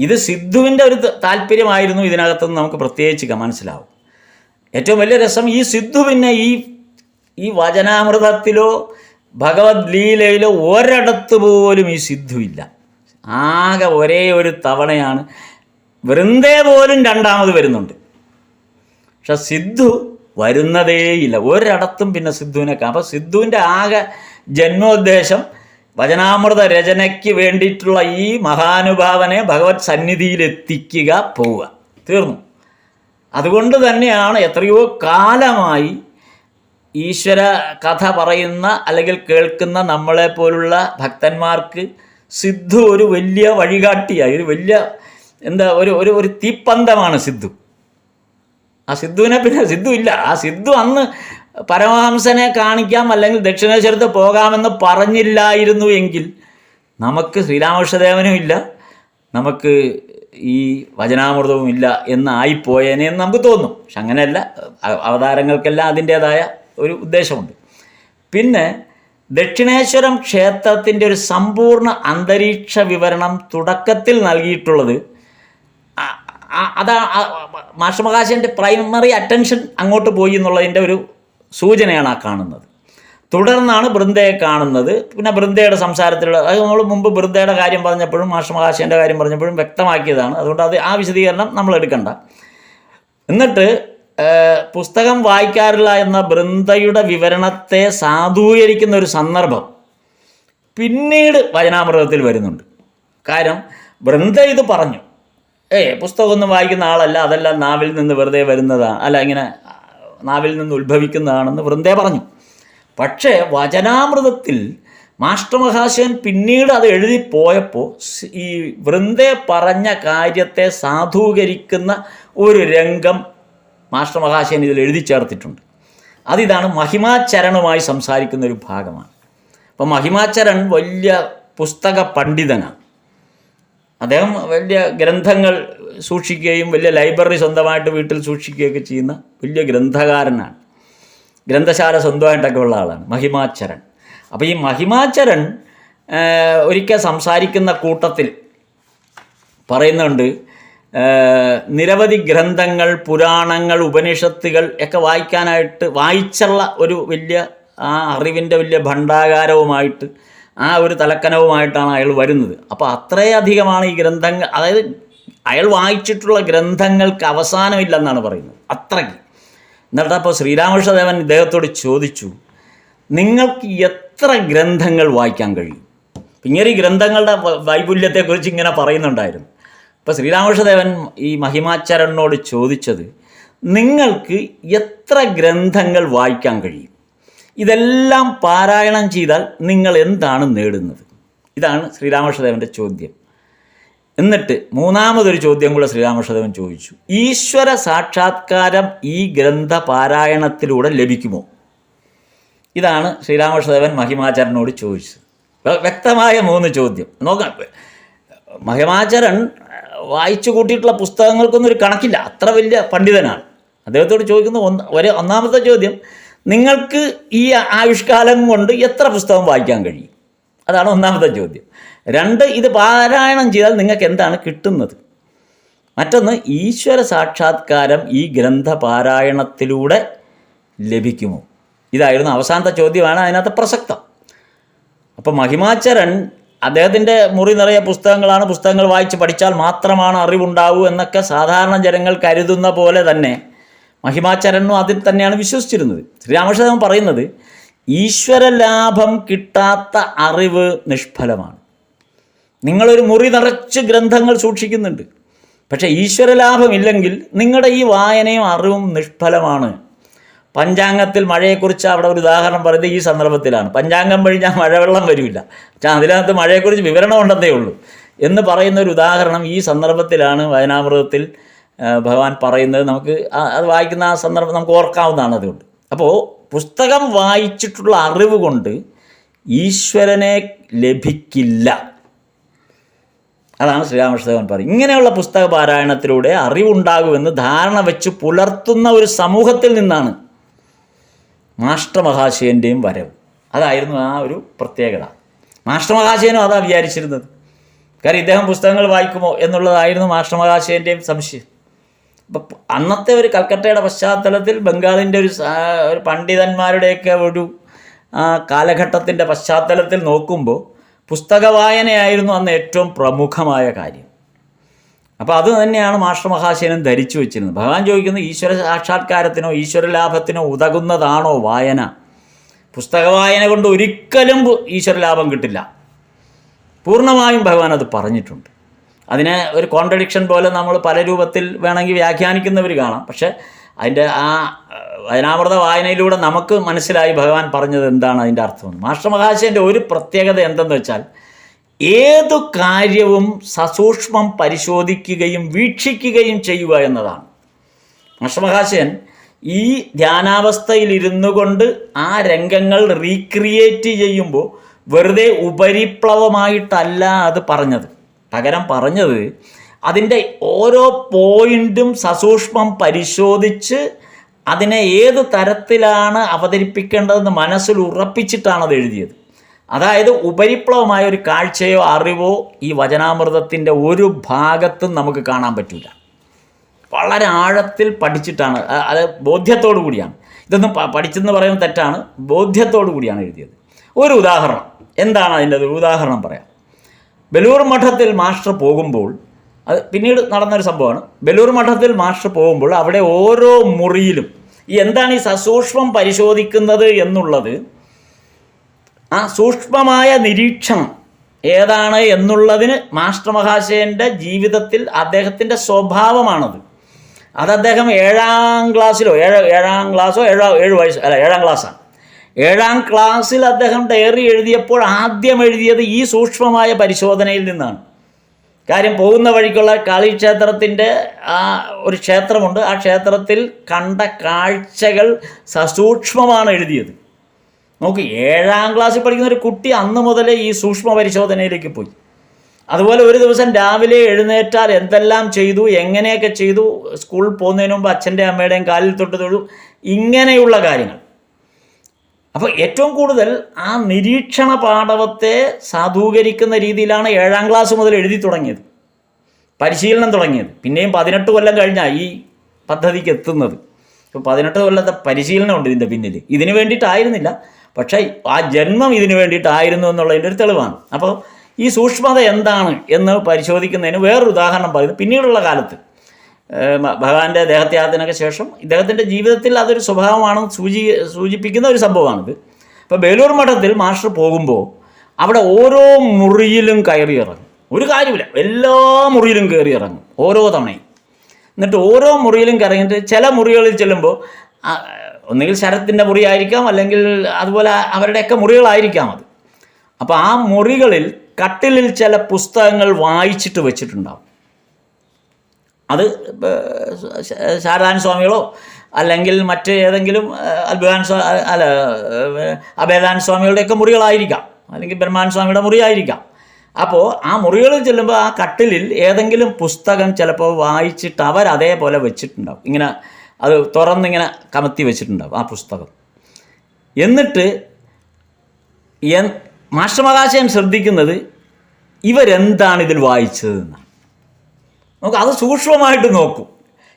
ഇത് സിദ്ധുവിൻ്റെ ഒരു താല്പര്യമായിരുന്നു ഇതിനകത്തുനിന്ന് നമുക്ക് പ്രത്യേകിച്ച് മനസ്സിലാവും. ഏറ്റവും വലിയ രസം, ഈ സിദ്ധു പിന്നെ ഈ വചനാമൃതത്തിലോ ഭഗവത് ലീലയിലോ ഒരിടത്ത് പോലും ഈ സിദ്ധു ഇല്ല. ആകെ ഒരേ ഒരു തവണയാണ്. വൃന്ദേ പോലും രണ്ടാമത് വരുന്നുണ്ട്, പക്ഷെ സിദ്ധു വരുന്നതേയില്ല ഒരിടത്തും. പിന്നെ സിദ്ധുവിനെ അപ്പോൾ സിദ്ധുവിൻ്റെ ആകെ ജന്മോദ്ദേശം വചനാമൃത രചനയ്ക്ക് വേണ്ടിയിട്ടുള്ള ഈ മഹാനുഭാവനെ ഭഗവത് സന്നിധിയിലെത്തിക്കുക, പോവുക, തീർന്നു. അതുകൊണ്ട് തന്നെയാണ് എത്രയോ കാലമായി ഈശ്വര കഥ പറയുന്ന അല്ലെങ്കിൽ കേൾക്കുന്ന നമ്മളെപ്പോലുള്ള ഭക്തന്മാർക്ക് സിദ്ധു ഒരു വലിയ വഴികാട്ടിയായി, ഒരു വലിയ ഒരു തീപ്പന്തമാണ് സിദ്ധു. ആ സിദ്ധുവിനെ പിന്നെ സിദ്ധു ഇല്ല. ആ സിദ്ധു അന്ന് പരമഹംസനെ കാണിക്കാം അല്ലെങ്കിൽ ദക്ഷിണേശ്വരത്ത് പോകാമെന്ന് പറഞ്ഞില്ലായിരുന്നു എങ്കിൽ നമുക്ക് ശ്രീരാമകൃഷ്ണദേവനും ഇല്ല, നമുക്ക് ഈ വചനാമൃതവും ഇല്ല എന്നായിപ്പോയേനെ എന്ന് നമുക്ക് തോന്നും. പക്ഷെ അങ്ങനെയല്ല, അവതാരങ്ങൾക്കെല്ലാം അതിൻ്റേതായ ഒരു ഉദ്ദേശമുണ്ട്. പിന്നെ ദക്ഷിണേശ്വരം ക്ഷേത്രത്തിൻ്റെ ഒരു സമ്പൂർണ്ണ അന്തരീക്ഷ വിവരണം തുടക്കത്തിൽ നൽകിയിട്ടുള്ളത് അതാ മാസ്റ്റർ മഹാശയൻ്റെ പ്രൈമറി അറ്റൻഷൻ അങ്ങോട്ട് പോയി എന്നുള്ളതിൻ്റെ ഒരു സൂചനയാണ് ആ കാണുന്നത്. തുടർന്നാണ് ബൃന്ദയെ കാണുന്നത്. പിന്നെ ബൃന്ദയുടെ സംസാരത്തിലുള്ള അത് നമ്മൾ മുമ്പ് ബൃന്ദയുടെ കാര്യം പറഞ്ഞപ്പോഴും മാസ്റ്റർ മഹാശയൻ്റെ കാര്യം പറഞ്ഞപ്പോഴും വ്യക്തമാക്കിയതാണ്. അതുകൊണ്ട് ആ വിശദീകരണം നമ്മൾ എടുക്കണ്ട. എന്നിട്ട് പുസ്തകം വായിക്കാറില്ല എന്ന ബൃന്ദയുടെ വിവരണത്തെ സാധൂകരിക്കുന്ന ഒരു സന്ദർഭം പിന്നീട് വചനാമൃതത്തിൽ വരുന്നുണ്ട്. കാര്യം ബൃന്ദ ഇത് പറഞ്ഞു, പുസ്തകമൊന്നും വായിക്കുന്ന ആളല്ല, അതെല്ലാം നാവിൽ നിന്ന് വെറുതെ വരുന്നതാണ്, അല്ല ഇങ്ങനെ നാവിൽ നിന്ന് ഉത്ഭവിക്കുന്നതാണെന്ന് ബൃന്ദ പറഞ്ഞു. പക്ഷേ വചനാമൃതത്തിൽ മാസ്റ്റർ മഹാശയൻ പിന്നീട് അത് എഴുതിപ്പോയപ്പോൾ ഈ വൃന്ദ പറഞ്ഞ കാര്യത്തെ സാധൂകരിക്കുന്ന ഒരു രംഗം മാസ്റ്റർ മഹാശയൻ ഇതിൽ എഴുതി ചേർത്തിട്ടുണ്ട്. അതിതാണ് മഹിമാചരണുമായി സംസാരിക്കുന്ന ഒരു ഭാഗമാണ്. അപ്പം മഹിമാചരൺ വലിയ പുസ്തക പണ്ഡിതനാണ്. അദ്ദേഹം വലിയ ഗ്രന്ഥങ്ങൾ സൂക്ഷിക്കുകയും വലിയ ലൈബ്രറി സ്വന്തമായിട്ട് വീട്ടിൽ സൂക്ഷിക്കുകയൊക്കെ ചെയ്യുന്ന വലിയ ഗ്രന്ഥകാരനാണ്. ഗ്രന്ഥശാല സ്വന്തമായിട്ടൊക്കെ ഉള്ള ആളാണ് മഹിമാചരൺ. അപ്പോൾ ഈ മഹിമാചരൺ ഒരിക്കൽ സംസാരിക്കുന്ന കൂട്ടത്തിൽ പറയുന്നുണ്ട്, നിരവധി ഗ്രന്ഥങ്ങൾ, പുരാണങ്ങൾ, ഉപനിഷത്തുകൾ ഒക്കെ വായിച്ചുള്ള ഒരു വലിയ ആ അറിവിൻ്റെ വലിയ ഭണ്ഡാകാരവുമായിട്ട് ആ ഒരു തലക്കനവുമായിട്ടാണ് അയാൾ വരുന്നത്. അപ്പോൾ അത്രയധികമാണ് ഈ ഗ്രന്ഥങ്ങൾ, അതായത് അയാൾ വായിച്ചിട്ടുള്ള ഗ്രന്ഥങ്ങൾക്ക് അവസാനമില്ലെന്നാണ് പറയുന്നത്, അത്രയ്ക്ക്. എന്നിട്ട് അപ്പോൾ ശ്രീരാമകൃഷ്ണദേവൻ ഇദ്ദേഹത്തോട് ചോദിച്ചു, നിങ്ങൾക്ക് എത്ര ഗ്രന്ഥങ്ങൾ വായിക്കാൻ കഴിയും? ഇങ്ങനെ ഈ ഗ്രന്ഥങ്ങളുടെ വൈപുല്യത്തെക്കുറിച്ച് ഇങ്ങനെ പറയുന്നുണ്ടായിരുന്നു. അപ്പോൾ ശ്രീരാമകൃഷ്ണദേവൻ ഈ മഹിമാചരണിനോട് ചോദിച്ചത്, നിങ്ങൾക്ക് എത്ര ഗ്രന്ഥങ്ങൾ വായിക്കാൻ കഴിയും? ഇതെല്ലാം പാരായണം ചെയ്താൽ നിങ്ങൾ എന്താണ് നേടുന്നത്? ഇതാണ് ശ്രീരാമകൃഷ്ണദേവൻ്റെ ചോദ്യം. എന്നിട്ട് മൂന്നാമതൊരു ചോദ്യം കൂടെ ശ്രീരാമകൃഷ്ണദേവൻ ചോദിച്ചു, ഈശ്വര സാക്ഷാത്കാരം ഈ ഗ്രന്ഥ പാരായണത്തിലൂടെ ലഭിക്കുമോ? ഇതാണ് ശ്രീരാമകൃഷ്ണദേവൻ മഹിമാചരനോട് ചോദിച്ചത്. വ്യക്തമായ 3 ചോദ്യം. നോക്കാം, മഹിമാചരൺ വായിച്ചു കൂട്ടിയിട്ടുള്ള പുസ്തകങ്ങൾക്കൊന്നും ഒരു കണക്കില്ല, അത്ര വലിയ പണ്ഡിതനാണ്. അദ്ദേഹത്തോട് ചോദിക്കുന്ന ഒന്നാമത്തെ ചോദ്യം, നിങ്ങൾക്ക് ഈ ആയുഷ്കാലം കൊണ്ട് എത്ര പുസ്തകം വായിക്കാൻ കഴിയും? അതാണ് ഒന്നാമത്തെ ചോദ്യം. 2, ഇത് പാരായണം ചെയ്താൽ നിങ്ങൾക്ക് എന്താണ് കിട്ടുന്നത്? മറ്റൊന്ന്, ഈശ്വര സാക്ഷാത്കാരം ഈ ഗ്രന്ഥ പാരായണത്തിലൂടെ ലഭിക്കുമോ? ഇതായിരുന്നു അവസാനത്തെ ചോദ്യമാണ് അതിനകത്ത് പ്രസക്തം. അപ്പോൾ മഹിമാചരൺ അദ്ദേഹത്തിൻ്റെ മുറി നിറയെ പുസ്തകങ്ങളാണ്, പുസ്തകങ്ങൾ വായിച്ച് പഠിച്ചാൽ മാത്രമാണ് അറിവുണ്ടാവൂ എന്നൊക്കെ സാധാരണ ജനങ്ങൾ കരുതുന്ന പോലെ തന്നെ മഹിമാചരണനും അതിൽ തന്നെയാണ് വിശ്വസിച്ചിരുന്നത്. ശ്രീരാമകൃഷ്ണദേവൻ പറയുന്നത് ഈശ്വരലാഭം കിട്ടാത്ത അറിവ് നിഷ്ഫലമാണ്. നിങ്ങളൊരു മുറി നിറച്ച് ഗ്രന്ഥങ്ങൾ സൂക്ഷിക്കുന്നുണ്ട്, പക്ഷേ ഈശ്വരലാഭമില്ലെങ്കിൽ നിങ്ങളുടെ ഈ വായനയും അറിവും നിഷ്ഫലമാണ്. പഞ്ചാംഗത്തിൽ മഴയെക്കുറിച്ച് അവിടെ ഒരു ഉദാഹരണം പറയുന്നത് ഈ സന്ദർഭത്തിലാണ്. പഞ്ചാംഗം കഴിഞ്ഞാൽ മഴവെള്ളം വരില്ല, പക്ഷേ അതിനകത്ത് മഴയെക്കുറിച്ച് വിവരണം ഉണ്ടെന്നേ ഉള്ളൂ എന്ന് പറയുന്ന ഒരു ഉദാഹരണം ഈ സന്ദർഭത്തിലാണ് വചനാമൃതത്തിൽ ഭഗവാൻ പറയുന്നത്. നമുക്ക് അത് വായിക്കുന്ന ആ സന്ദർഭം നമുക്ക് ഓർക്കാവുന്നതാണ്. അതുകൊണ്ട് അപ്പോൾ പുസ്തകം വായിച്ചിട്ടുള്ള അറിവ് കൊണ്ട് ഈശ്വരനെ ലഭിക്കില്ല. അതാണ് ശ്രീരാമകൃഷ്ണദേവൻ പറയും. ഇങ്ങനെയുള്ള പുസ്തക പാരായണത്തിലൂടെ അറിവുണ്ടാകുമെന്ന് ധാരണ വെച്ച് പുലർത്തുന്ന ഒരു സമൂഹത്തിൽ നിന്നാണ് മാസ്റ്റർ മഹാശയൻ്റെയും വരവ്. അതായിരുന്നു ആ ഒരു പ്രത്യേകത. മാസ്റ്റർ മഹാശയനും അതാ വിചാരിച്ചിരുന്നത്. കാര്യം ഇദ്ദേഹം പുസ്തകങ്ങൾ വായിക്കുമോ എന്നുള്ളതായിരുന്നു മാസ്റ്റർ മഹാശയൻ്റെയും സംശയം. അപ്പം അന്നത്തെ ഒരു കൽക്കട്ടയുടെ പശ്ചാത്തലത്തിൽ ബംഗാളിൻ്റെ ഒരു പണ്ഡിതന്മാരുടെയൊക്കെ ഒരു കാലഘട്ടത്തിൻ്റെ പശ്ചാത്തലത്തിൽ നോക്കുമ്പോൾ പുസ്തക വായനയായിരുന്നു അന്ന് ഏറ്റവും പ്രമുഖമായ കാര്യം. അപ്പോൾ അത് തന്നെയാണ് മാസ്റ്റർ മഹാശയനും ധരിച്ചു വെച്ചിരുന്നത്. ഭഗവാൻ ചോദിക്കുന്നത് ഈശ്വര സാക്ഷാത്കാരത്തിനോ ഈശ്വരലാഭത്തിനോ ഉതകുന്നതാണോ വായന? പുസ്തക വായന കൊണ്ട് ഒരിക്കലും ഈശ്വരലാഭം കിട്ടില്ല. പൂർണ്ണമായും ഭഗവാൻ അത് പറഞ്ഞിട്ടുണ്ട്. അതിനെ ഒരു കോൺട്രഡിക്ഷൻ പോലെ നമ്മൾ പല രൂപത്തിൽ വേണമെങ്കിൽ വ്യാഖ്യാനിക്കുന്നവർ കാണാം. പക്ഷേ അതിൻ്റെ ആ വചനാമൃത വായനയിലൂടെ നമുക്ക് മനസ്സിലായി ഭഗവാൻ പറഞ്ഞത് എന്താണ് അതിൻ്റെ അർത്ഥമെന്ന്. മാസ്റ്റർ മഹാശയൻ്റെ ഒരു പ്രത്യേകത എന്തെന്ന് വെച്ചാൽ ഏതു കാര്യവും സസൂക്ഷ്മം പരിശോധിക്കുകയും വീക്ഷിക്കുകയും ചെയ്യുക എന്നതാണ്. മാസ്റ്റർ മഹാശയൻ ഈ ധ്യാനാവസ്ഥയിൽ കൊണ്ട് ആ രംഗങ്ങൾ റീക്രിയേറ്റ് ചെയ്യുമ്പോൾ വെറുതെ ഉപരിപ്ലവമായിട്ടല്ല അത് പറഞ്ഞത്. പകരം പറഞ്ഞത് അതിൻ്റെ ഓരോ പോയിൻറ്റും സസൂക്ഷ്മം പരിശോധിച്ച് അതിനെ ഏത് തരത്തിലാണ് അവതരിപ്പിക്കേണ്ടതെന്ന് മനസ്സിൽ ഉറപ്പിച്ചിട്ടാണ് അത് എഴുതിയത്. അതായത് ഉപരിപ്ലവമായ ഒരു കാഴ്ചയോ അറിവോ ഈ വചനാമൃതത്തിൻ്റെ ഒരു ഭാഗത്തും നമുക്ക് കാണാൻ പറ്റില്ല. വളരെ ആഴത്തിൽ പഠിച്ചിട്ടാണ്, അത് ബോധ്യത്തോടു കൂടിയാണ്. ഇതൊന്നും പഠിച്ചെന്ന് പറയുന്നത് തെറ്റാണ്, ബോധ്യത്തോടു കൂടിയാണ് എഴുതിയത്. ഒരു ഉദാഹരണം, എന്താണ് അതിൻ്റെ ഒരു ഉദാഹരണം പറയാം. ബലൂർ മഠത്തിൽ മാസ്റ്റർ പോകുമ്പോൾ, അത് പിന്നീട് നടന്നൊരു സംഭവമാണ്. ബലൂർ മഠത്തിൽ മാസ്റ്റർ പോകുമ്പോൾ അവിടെ ഓരോ മുറിയിലും എന്താണ് ഈ സസൂക്ഷ്മം പരിശോധിക്കുന്നത് എന്നുള്ളത്, ആ സൂക്ഷ്മമായ നിരീക്ഷണം ഏതാണ് എന്നുള്ളതിന് മാസ്റ്റർ മഹാശയൻ്റെ ജീവിതത്തിൽ അദ്ദേഹത്തിൻ്റെ സ്വഭാവമാണത്. അത് അദ്ദേഹം 7ാം ക്ലാസ്സിലോ 7 വയസ്സോ 7ാം ക്ലാസ്സാണ്. 7ാം ക്ലാസ്സിൽ അദ്ദേഹം ഡയറി എഴുതിയപ്പോൾ ആദ്യം എഴുതിയത് ഈ സൂക്ഷ്മമായ പരിശോധനയിൽ നിന്നാണ്. കാര്യം പോകുന്ന വഴിക്കുള്ള കാളിക്ഷേത്രത്തിൻ്റെ ആ ഒരു ക്ഷേത്രമുണ്ട്, ആ ക്ഷേത്രത്തിൽ കണ്ട കാഴ്ചകൾ സസൂക്ഷ്മമാണ് എഴുതിയത്. നോക്ക്, 7ാം ക്ലാസ്സിൽ പഠിക്കുന്ന ഒരു കുട്ടി അന്ന് മുതലേ ഈ സൂക്ഷ്മ പരിശോധനയിലേക്ക് പോയി. അതുപോലെ ഒരു ദിവസം രാവിലെ എഴുന്നേറ്റാൽ എന്തെല്ലാം ചെയ്തു, എങ്ങനെയൊക്കെ ചെയ്തു, സ്കൂളിൽ പോകുന്നതിന് മുമ്പ് അച്ഛൻ്റെ അമ്മയുടെയും കാലിൽ തൊട്ട് തൊഴു, ഇങ്ങനെയുള്ള കാര്യങ്ങൾ. അപ്പോൾ ഏറ്റവും കൂടുതൽ ആ നിരീക്ഷണ പാടവത്തെ സാധൂകരിക്കുന്ന രീതിയിലാണ് 7ാം ക്ലാസ് മുതൽ എഴുതി തുടങ്ങിയത്, പരിശീലനം തുടങ്ങിയത്. പിന്നെയും 18 കൊല്ലം കഴിഞ്ഞാൽ ഈ പദ്ധതിക്ക് എത്തുന്നത്. ഇപ്പോൾ 18 കൊല്ലത്തെ പരിശീലനമുണ്ട് ഇതിൻ്റെ പിന്നിൽ. ഇതിന് വേണ്ടിയിട്ടായിരുന്നില്ല, പക്ഷേ ആ ജന്മം ഇതിന് വേണ്ടിയിട്ടായിരുന്നു എന്നുള്ളതിൻ്റെ ഒരു തെളിവാണ്. അപ്പോൾ ഈ സൂക്ഷ്മത എന്താണ് എന്ന് പരിശോധിക്കുന്നതിന് വേറൊരു ഉദാഹരണം പറയുന്നത് പിന്നീടുള്ള കാലത്ത് ഭഗവാന്റെ ദേഹത്യാഗത്തിനൊക്കെ ശേഷം ഇദ്ദേഹത്തിൻ്റെ ജീവിതത്തിൽ അതൊരു സ്വഭാവമാണെന്ന് സൂചിപ്പിക്കുന്ന ഒരു സംഭവമാണിത്. ഇപ്പോൾ ബേലൂർ മഠത്തിൽ മാസ്റ്റർ പോകുമ്പോൾ അവിടെ ഓരോ മുറിയിലും കയറി ഇറങ്ങും. ഒരു കാര്യമില്ല, എല്ലാ മുറിയിലും കയറി ഇറങ്ങും ഓരോ തവണയും. എന്നിട്ട് ഓരോ മുറിയിലും കയറിയിട്ട് ചില മുറികളിൽ ചെല്ലുമ്പോൾ ഒന്നുകിൽ ശരത്തിൻ്റെ മുറിയായിരിക്കാം, അല്ലെങ്കിൽ അതുപോലെ അവരുടെയൊക്കെ മുറികളായിരിക്കാം അത്. അപ്പോൾ ആ മുറികളിൽ കട്ടിലിൽ ചില പുസ്തകങ്ങൾ വായിച്ചിട്ട് വെച്ചിട്ടുണ്ടാവും. അത് ശാരദാനന്ദ സ്വാമികളോ അല്ലെങ്കിൽ മറ്റ് ഏതെങ്കിലും അഭേദാനന്ദ സ്വാമികളുടെയൊക്കെ മുറികളായിരിക്കാം, അല്ലെങ്കിൽ ബ്രഹ്മാനന്ദ സ്വാമിയുടെ മുറിയായിരിക്കാം. അപ്പോൾ ആ മുറികളിൽ ചെല്ലുമ്പോൾ ആ കട്ടിലിൽ ഏതെങ്കിലും പുസ്തകം ചിലപ്പോൾ വായിച്ചിട്ട് അവരതേപോലെ വെച്ചിട്ടുണ്ടാവും. ഇങ്ങനെ അത് തുറന്നിങ്ങനെ കമത്തി വെച്ചിട്ടുണ്ടാവും ആ പുസ്തകം. എന്നിട്ട് മാസ്റ്റർ മഹാശയൻ ശ്രദ്ധിക്കുന്നത് ഇവരെന്താണ് ഇതിൽ വായിച്ചതെന്നാണ്. നമുക്ക് അത് സൂക്ഷ്മമായിട്ട് നോക്കും.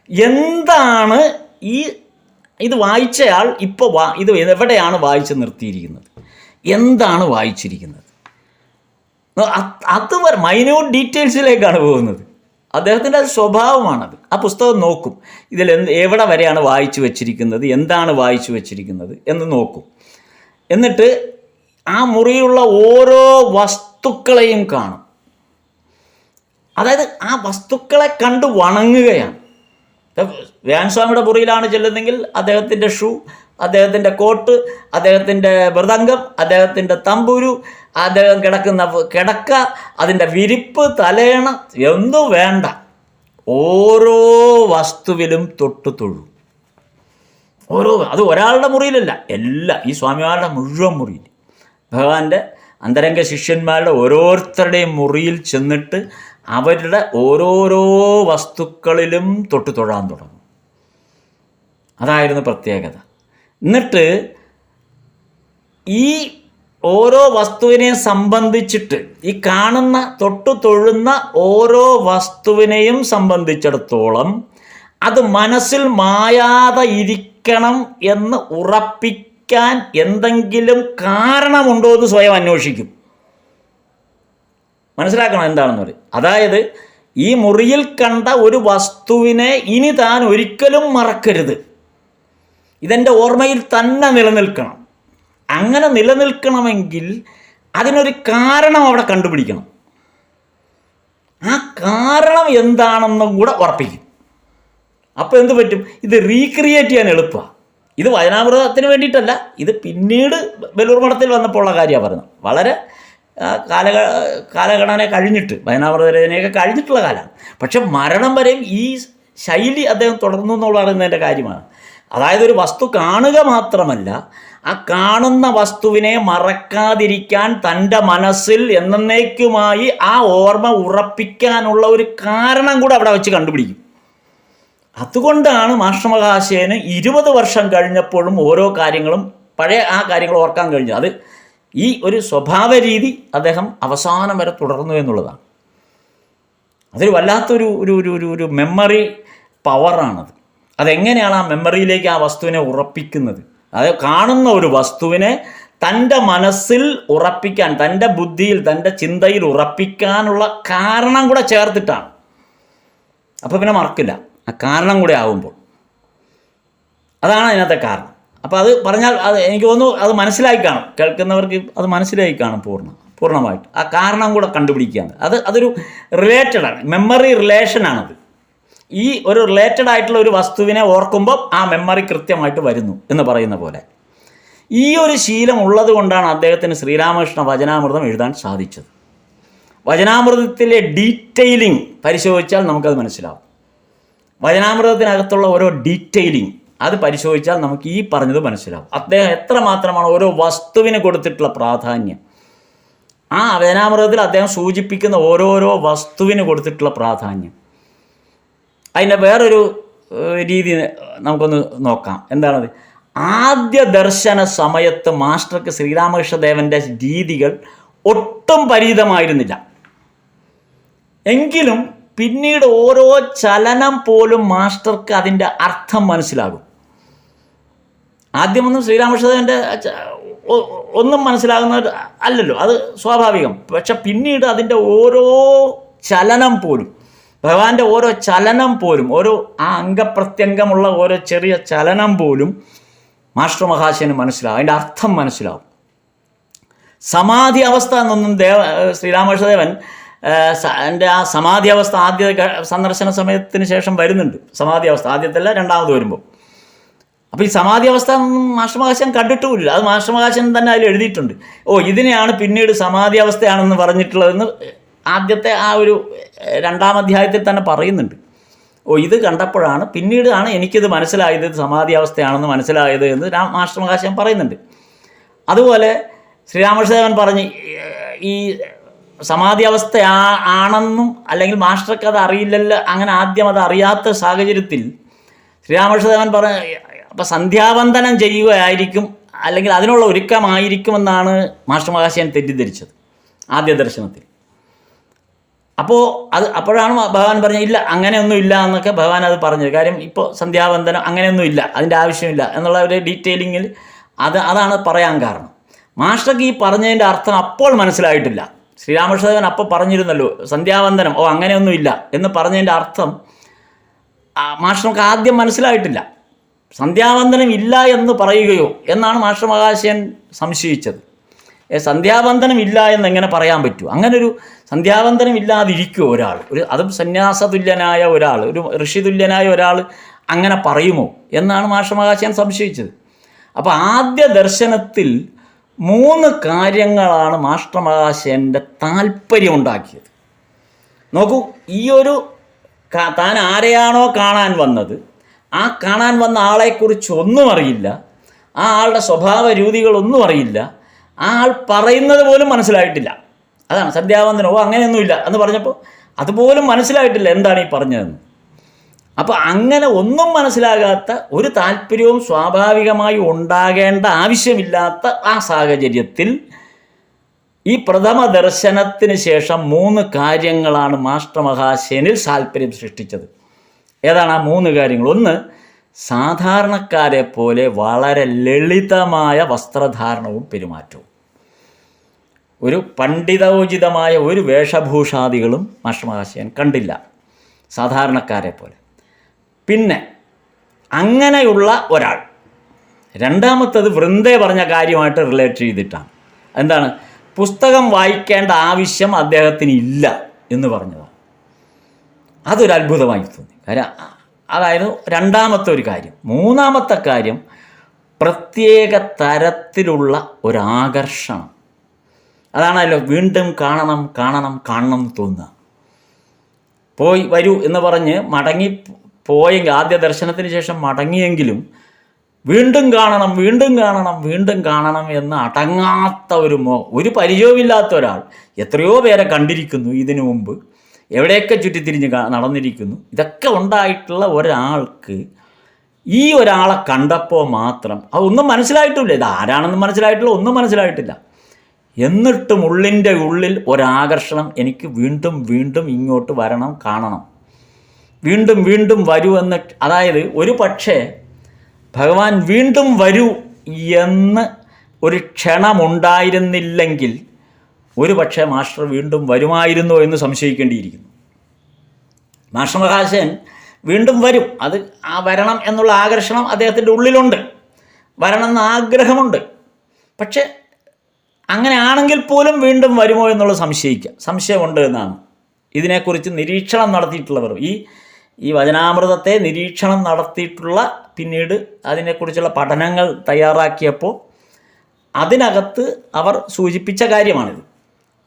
എന്താണ് ഇത് വായിച്ചയാൾ ഇപ്പോൾ ഇത് എവിടെയാണ് വായിച്ച് നിർത്തിയിരിക്കുന്നത്, എന്താണ് വായിച്ചിരിക്കുന്നത്, അത് മൈന്യൂട്ട് ഡീറ്റെയിൽസിലേക്കാണ് പോകുന്നത്. അദ്ദേഹത്തിൻ്റെ സ്വഭാവമാണത്. ആ പുസ്തകം നോക്കും, ഇതിൽ എവിടെ വരെയാണ് വായിച്ചു വച്ചിരിക്കുന്നത്, എന്താണ് വായിച്ചു വച്ചിരിക്കുന്നത് എന്ന് നോക്കും. എന്നിട്ട് ആ മുറിയിലുള്ള ഓരോ വസ്തുക്കളെയും കാണും. അതായത് ആ വസ്തുക്കളെ കണ്ട് വണങ്ങുകയാണ്. വ്യാൻസ്വാമിയുടെ മുറിയിലാണ് ചെല്ലുന്നെങ്കിൽ അദ്ദേഹത്തിൻ്റെ ഷൂ, അദ്ദേഹത്തിൻ്റെ കോട്ട്, അദ്ദേഹത്തിൻ്റെ മൃദംഗം, അദ്ദേഹത്തിൻ്റെ തമ്പുരു, അദ്ദേഹം കിടക്കുന്ന കിടക്ക, അതിൻ്റെ വിരിപ്പ്, തലയണ, എന്തു വേണ്ട, ഓരോ വസ്തുവിലും തൊട്ടു തൊഴും. അത് ഒരാളുടെ മുറിയിലല്ല, ഈ സ്വാമിമാരുടെ മുഴുവൻ മുറിയിൽ, ഭഗവാന്റെ അന്തരംഗ ശിഷ്യന്മാരുടെ ഓരോരുത്തരുടെയും മുറിയിൽ ചെന്നിട്ട് അവരുടെ ഓരോരോ വസ്തുക്കളിലും തൊട്ടു തൊഴാൻ തുടങ്ങും. അതായിരുന്നു പ്രത്യേകത. എന്നിട്ട് ഈ ഓരോ വസ്തുവിനെയും സംബന്ധിച്ചിട്ട്, ഈ കാണുന്ന തൊട്ടു തൊഴുന്ന ഓരോ വസ്തുവിനെയും സംബന്ധിച്ചിടത്തോളം അത് മനസ്സിൽ മായാതെ ഇരിക്കണം എന്ന് ഉറപ്പിക്കാൻ എന്തെങ്കിലും കാരണമുണ്ടോ എന്ന് സ്വയം അന്വേഷിക്കും. മനസ്സിലാക്കണം എന്താണെന്ന് പറയും. അതായത് ഈ മുറിയിൽ കണ്ട ഒരു വസ്തുവിനെ ഇനി താൻ ഒരിക്കലും മറക്കരുത്, ഇതെൻ്റെ ഓർമ്മയിൽ തന്നെ നിലനിൽക്കണം. അങ്ങനെ നിലനിൽക്കണമെങ്കിൽ അതിനൊരു കാരണം അവിടെ കണ്ടുപിടിക്കണം. ആ കാരണം എന്താണെന്നും കൂടെ ഉറപ്പിക്കും. അപ്പോൾ എന്ത് പറ്റും? ഇത് റീക്രിയേറ്റ് ചെയ്യാൻ എളുപ്പമാണ്. ഇത് വചനാമൃതത്തിന് വേണ്ടിയിട്ടല്ല, ഇത് പിന്നീട് ബലൂർ മഠത്തിൽ വന്നപ്പോൾ ഉള്ള കാര്യമാണ് പറയുന്നത്. വളരെ കാലഘടന കഴിഞ്ഞിട്ട്, വചനാമൃതരചനയൊക്കെ കഴിഞ്ഞിട്ടുള്ള കാലമാണ്. പക്ഷെ മരണം വരെയും ഈ ശൈലി അദ്ദേഹം തുടർന്നു എന്നുള്ള പറയുന്നതിൻ്റെ കാര്യമാണ്. അതായത് ഒരു വസ്തു കാണുക മാത്രമല്ല, ആ കാണുന്ന വസ്തുവിനെ മറക്കാതിരിക്കാൻ തൻ്റെ മനസ്സിൽ എന്നേക്കുമായി ആ ഓർമ്മ ഉറപ്പിക്കാനുള്ള ഒരു കാരണം കൂടെ അവിടെ വെച്ച് കണ്ടുപിടിക്കും. അതുകൊണ്ടാണ് മാഷ്ട്രമഹാശയന് 20 വർഷം കഴിഞ്ഞപ്പോഴും ഓരോ കാര്യങ്ങളും പഴയ ആ കാര്യങ്ങൾ ഓർക്കാൻ കഴിഞ്ഞത്. അത് ഈ ഒരു സ്വഭാവ രീതി അദ്ദേഹം അവസാനം വരെ തുടർന്നു എന്നുള്ളതാണ്. അതൊരു വല്ലാത്തൊരു ഒരു ഒരു ഒരു ഒരു മെമ്മറി പവറാണത്. അതെങ്ങനെയാണ് ആ മെമ്മറിയിലേക്ക് ആ വസ്തുവിനെ ഉറപ്പിക്കുന്നത്? അതായത് കാണുന്ന ഒരു വസ്തുവിനെ തൻ്റെ മനസ്സിൽ ഉറപ്പിക്കാൻ, തൻ്റെ ബുദ്ധിയിൽ, തൻ്റെ ചിന്തയിൽ ഉറപ്പിക്കാനുള്ള കാരണം കൂടെ ചേർത്തിട്ടാണ്. അപ്പോൾ പിന്നെ മറക്കില്ല, ആ കാരണം കൂടെ ആകുമ്പോൾ. അതാണ് അതിനകത്തെ കാരണം. അപ്പോൾ അത് പറഞ്ഞാൽ അത് എനിക്ക് തോന്നുന്നു അത് മനസ്സിലായി കാണും, കേൾക്കുന്നവർക്ക് അത് മനസ്സിലായി കാണും പൂർണ്ണമായിട്ട്. ആ കാരണം കൂടെ കണ്ടുപിടിക്കുകയാണ്. അതൊരു റിലേറ്റഡാണ്, മെമ്മറി റിലേഷനാണത്. ഈ ഒരു റിലേറ്റഡ് ആയിട്ടുള്ള ഒരു വസ്തുവിനെ ഓർക്കുമ്പോൾ ആ മെമ്മറി കൃത്യമായിട്ട് വരുന്നു എന്ന് പറയുന്ന പോലെ. ഈ ഒരു ശീലം ഉള്ളത് കൊണ്ടാണ് അദ്ദേഹത്തിന് ശ്രീരാമകൃഷ്ണ വചനാമൃതം എഴുതാൻ സാധിച്ചത്. വചനാമൃതത്തിലെ ഡീറ്റെയിലിംഗ് പരിശോധിച്ചാൽ നമുക്കത് മനസ്സിലാവും. വചനാമൃതത്തിനകത്തുള്ള ഓരോ ഡീറ്റെയിലിംഗ് അത് പരിശോധിച്ചാൽ നമുക്ക് ഈ പറഞ്ഞത് മനസ്സിലാവും. അദ്ദേഹം എത്രമാത്രമാണ് ഓരോ വസ്തുവിന് കൊടുത്തിട്ടുള്ള പ്രാധാന്യം. ആ വചനാമൃതത്തിൽ അദ്ദേഹം സൂചിപ്പിക്കുന്ന ഓരോരോ വസ്തുവിന് കൊടുത്തിട്ടുള്ള പ്രാധാന്യം. അതിൻ്റെ വേറൊരു രീതി നമുക്കൊന്ന് നോക്കാം. എന്താണത്? ആദ്യ ദർശന സമയത്ത് മാസ്റ്റർക്ക് ശ്രീരാമകൃഷ്ണദേവൻ്റെ രീതികൾ ഒട്ടും പരിചിതമായിരുന്നില്ല. എങ്കിലും പിന്നീട് ഓരോ ചലനം പോലും മാസ്റ്റർക്ക് അതിൻ്റെ അർത്ഥം മനസ്സിലാകും. ആദ്യമൊന്നും ശ്രീരാമകൃഷ്ണദേവൻ്റെ ഒന്നും മനസ്സിലാകുന്ന അല്ലല്ലോ, അത് സ്വാഭാവികം. പക്ഷെ പിന്നീട് അതിൻ്റെ ഓരോ ചലനം പോലും, ഭഗവാന്റെ ഓരോ ചലനം പോലും, ഓരോ ആ അംഗപ്രത്യംഗമുള്ള ഓരോ ചെറിയ ചലനം പോലും മാസ്റ്റർ മഹാശയന് മനസ്സിലാവും, അതിൻ്റെ അർത്ഥം മനസ്സിലാവും. സമാധി അവസ്ഥ എന്നൊന്നും ശ്രീരാമകൃഷ്ണദേവൻ എൻ്റെ ആ സമാധി അവസ്ഥ ആദ്യ സന്ദർശന സമയത്തിന് ശേഷം വരുന്നുണ്ട്. സമാധി അവസ്ഥ ആദ്യത്തല്ല, രണ്ടാമത് വരുമ്പോൾ. അപ്പോൾ ഈ സമാധി അവസ്ഥ ഒന്നും മാസ്റ്റർ മഹാശയൻ കണ്ടിട്ടുമില്ല. അത് മാസ്റ്റർ മഹാശയൻ തന്നെ അതിൽ എഴുതിയിട്ടുണ്ട്. ഇതിനെയാണ് പിന്നീട് സമാധി അവസ്ഥയാണെന്ന് പറഞ്ഞിട്ടുള്ളതെന്ന് ആദ്യത്തെ ആ ഒരു 2-ാം അധ്യായത്തിൽ തന്നെ പറയുന്നുണ്ട്. ഇത് കണ്ടപ്പോഴാണ്, പിന്നീടാണ് എനിക്കിത് മനസ്സിലായത്, ഇത് സമാധി അവസ്ഥയാണെന്ന് മനസ്സിലായത് എന്ന് മാസ്റ്റർ മഹാശയൻ പറയുന്നുണ്ട്. അതുപോലെ ശ്രീരാമകൃഷ്ണദേവൻ പറഞ്ഞ് ഈ സമാധി അവസ്ഥ ആണെന്നും, അല്ലെങ്കിൽ മാസ്റ്റർക്ക് അത് അറിയില്ലല്ലോ, അങ്ങനെ ആദ്യം അത് അറിയാത്ത സാഹചര്യത്തിൽ ശ്രീരാമകൃഷ്ണദേവൻ അപ്പോൾ സന്ധ്യാവന്ദനം ചെയ്യുകയായിരിക്കും, അല്ലെങ്കിൽ അതിനുള്ള ഒരുക്കമായിരിക്കുമെന്നാണ് മാസ്റ്റർ മഹാശയൻ തെറ്റിദ്ധരിച്ചത് ആദ്യ ദർശനത്തിൽ. അപ്പോഴാണ് ഭഗവാൻ പറഞ്ഞത് ഇല്ല, അങ്ങനെയൊന്നും ഇല്ല എന്നൊക്കെ ഭഗവാൻ അത് പറഞ്ഞത്. കാര്യം ഇപ്പോൾ സന്ധ്യാവന്ദനം അങ്ങനെയൊന്നും ഇല്ല, അതിൻ്റെ ആവശ്യമില്ല എന്നുള്ള ഒരു ഡീറ്റെയിലിങ്ങിൽ അതാണ് പറയാൻ കാരണം. മാസ്റ്റർക്ക് ഈ പറഞ്ഞതിൻ്റെ അർത്ഥം അപ്പോൾ മനസ്സിലായിട്ടില്ല. ശ്രീരാമകൃഷ്ണദേവൻ അപ്പോൾ പറഞ്ഞിരുന്നല്ലോ സന്ധ്യാവന്ദനം, അങ്ങനെയൊന്നുമില്ല എന്ന് പറഞ്ഞതിൻ്റെ അർത്ഥം മാസ്റ്റർ നമുക്ക് ആദ്യം മനസ്സിലായിട്ടില്ല. സന്ധ്യാവന്ദനം ഇല്ല എന്ന് പറയുകയോ എന്നാണ് മാസ്റ്റർ മഹാശയൻ സംശയിച്ചത്. സന്ധ്യാവന്ദനം ഇല്ല എന്നെങ്ങനെ പറയാൻ പറ്റുമോ? അങ്ങനൊരു സന്ധ്യാവന്ദനം ഇല്ലാതിരിക്കുമോ ഒരാൾ? അതും സന്യാസതുല്യനായ ഒരാൾ, ഒരു ഋഷിതുല്യനായ ഒരാൾ അങ്ങനെ പറയുമോ എന്നാണ് മാസ്റ്റർ മഹാശയൻ സംശയിച്ചത്. അപ്പോൾ ആദ്യ ദർശനത്തിൽ 3 കാര്യങ്ങളാണ് മാസ്റ്റർ മഹാശയൻ്റെ താല്പര്യമുണ്ടാക്കിയത്. നോക്കൂ, ഈ ഒരു താൻ ആരെയാണോ കാണാൻ വന്നത്, ആ കാണാൻ വന്ന ആളെക്കുറിച്ച് ഒന്നും അറിയില്ല, ആ ആളുടെ സ്വഭാവ രീതികളൊന്നും അറിയില്ല, ആ ആൾ പറയുന്നത് പോലും മനസ്സിലായിട്ടില്ല. അതാണ് സന്ധ്യാവന്ദനം അങ്ങനെയൊന്നുമില്ല എന്ന് പറഞ്ഞപ്പോൾ അതുപോലും മനസ്സിലായിട്ടില്ല എന്താണ് ഈ പറഞ്ഞതെന്ന്. അപ്പോൾ അങ്ങനെ ഒന്നും മനസ്സിലാകാത്ത, ഒരു താല്പര്യവും സ്വാഭാവികമായി ഉണ്ടാകേണ്ട ആവശ്യമില്ലാത്ത ആ സാഹചര്യത്തിൽ ഈ പ്രഥമ ദർശനത്തിന് ശേഷം 3 കാര്യങ്ങളാണ് മാസ്റ്റർ മഹാശയനിൽ താല്പര്യം സൃഷ്ടിച്ചത്. ഏതാണ് ആ 3 കാര്യങ്ങൾ? ഒന്ന്, സാധാരണക്കാരെ പോലെ വളരെ ലളിതമായ വസ്ത്രധാരണവും പെരുമാറ്റവും. ഒരു പണ്ഡിതോചിതമായ ഒരു വേഷഭൂഷാദികളും മാസ്റ്റർ മഹാശയൻ കണ്ടില്ല, സാധാരണക്കാരെ പോലെ. പിന്നെ അങ്ങനെയുള്ള ഒരാൾ. രണ്ടാമത്തത് വൃന്ദേ പറഞ്ഞ കാര്യമായിട്ട് റിലേറ്റ് ചെയ്തിട്ടാണ്. എന്താണ്? പുസ്തകം വായിക്കേണ്ട ആവശ്യം അദ്ദേഹത്തിന് ഇല്ല എന്ന് പറഞ്ഞതാണ്. അതൊരു അത്ഭുതമായി തോന്നി. കാര്യം അതായിരുന്നു രണ്ടാമത്തെ ഒരു കാര്യം. മൂന്നാമത്തെ കാര്യം, പ്രത്യേക തരത്തിലുള്ള ഒരാകർഷണം. അതാണല്ലോ വീണ്ടും കാണണം കാണണം കാണണം എന്ന് തോന്നുക. പോയി വരൂ എന്ന് പറഞ്ഞ് പോയെങ്കിൽ, ആദ്യ ദർശനത്തിന് ശേഷം മടങ്ങിയെങ്കിലും വീണ്ടും കാണണം വീണ്ടും കാണണം വീണ്ടും കാണണം എന്ന് അടങ്ങാത്ത ഒരു പരിചയവുമില്ലാത്ത ഒരാൾ. എത്രയോ പേരെ കണ്ടിരിക്കുന്നു ഇതിനു മുമ്പ്, എവിടെയൊക്കെ ചുറ്റിത്തിരിഞ്ഞ് നടന്നിരിക്കുന്നു. ഇതൊക്കെ ഉണ്ടായിട്ടുള്ള ഒരാൾക്ക് ഈ ഒരാളെ കണ്ടപ്പോൾ മാത്രം അതൊന്നും മനസ്സിലായിട്ടില്ല, ഇത് ആരാണെന്ന് മനസ്സിലായിട്ടില്ല, ഒന്നും മനസ്സിലായിട്ടില്ല. എന്നിട്ടും ഉള്ളിൻ്റെ ഉള്ളിൽ ഒരാകർഷണം, എനിക്ക് വീണ്ടും വീണ്ടും ഇങ്ങോട്ട് വരണം, കാണണം, വീണ്ടും വീണ്ടും വരൂ എന്ന്. അതായത് ഒരു പക്ഷേ ഭഗവാൻ വീണ്ടും വരൂ എന്ന് ഒരു ക്ഷണമുണ്ടായിരുന്നില്ലെങ്കിൽ ഒരു പക്ഷേ മാസ്റ്റർ വീണ്ടും വരുമായിരുന്നോ എന്ന് സംശയിക്കേണ്ടിയിരിക്കുന്നു. മാസ്റ്റർ മഹാശയൻ വീണ്ടും വരും, അത് വരണം എന്നുള്ള ആകർഷണം അദ്ദേഹത്തിൻ്റെ ഉള്ളിലുണ്ട്, വരണം എന്ന ആഗ്രഹമുണ്ട്. പക്ഷേ അങ്ങനെ ആണെങ്കിൽ പോലും വീണ്ടും വരുമോ എന്നുള്ള സംശയമുണ്ട് എന്നാണ് ഇതിനെക്കുറിച്ച് നിരീക്ഷണം നടത്തിയിട്ടുള്ളവർ. ഈ വചനാമൃതത്തെ നിരീക്ഷണം നടത്തിയിട്ടുള്ള, പിന്നീട് അതിനെക്കുറിച്ചുള്ള പഠനങ്ങൾ തയ്യാറാക്കിയപ്പോൾ അതിനകത്ത് അവർ സൂചിപ്പിച്ച കാര്യമാണിത്.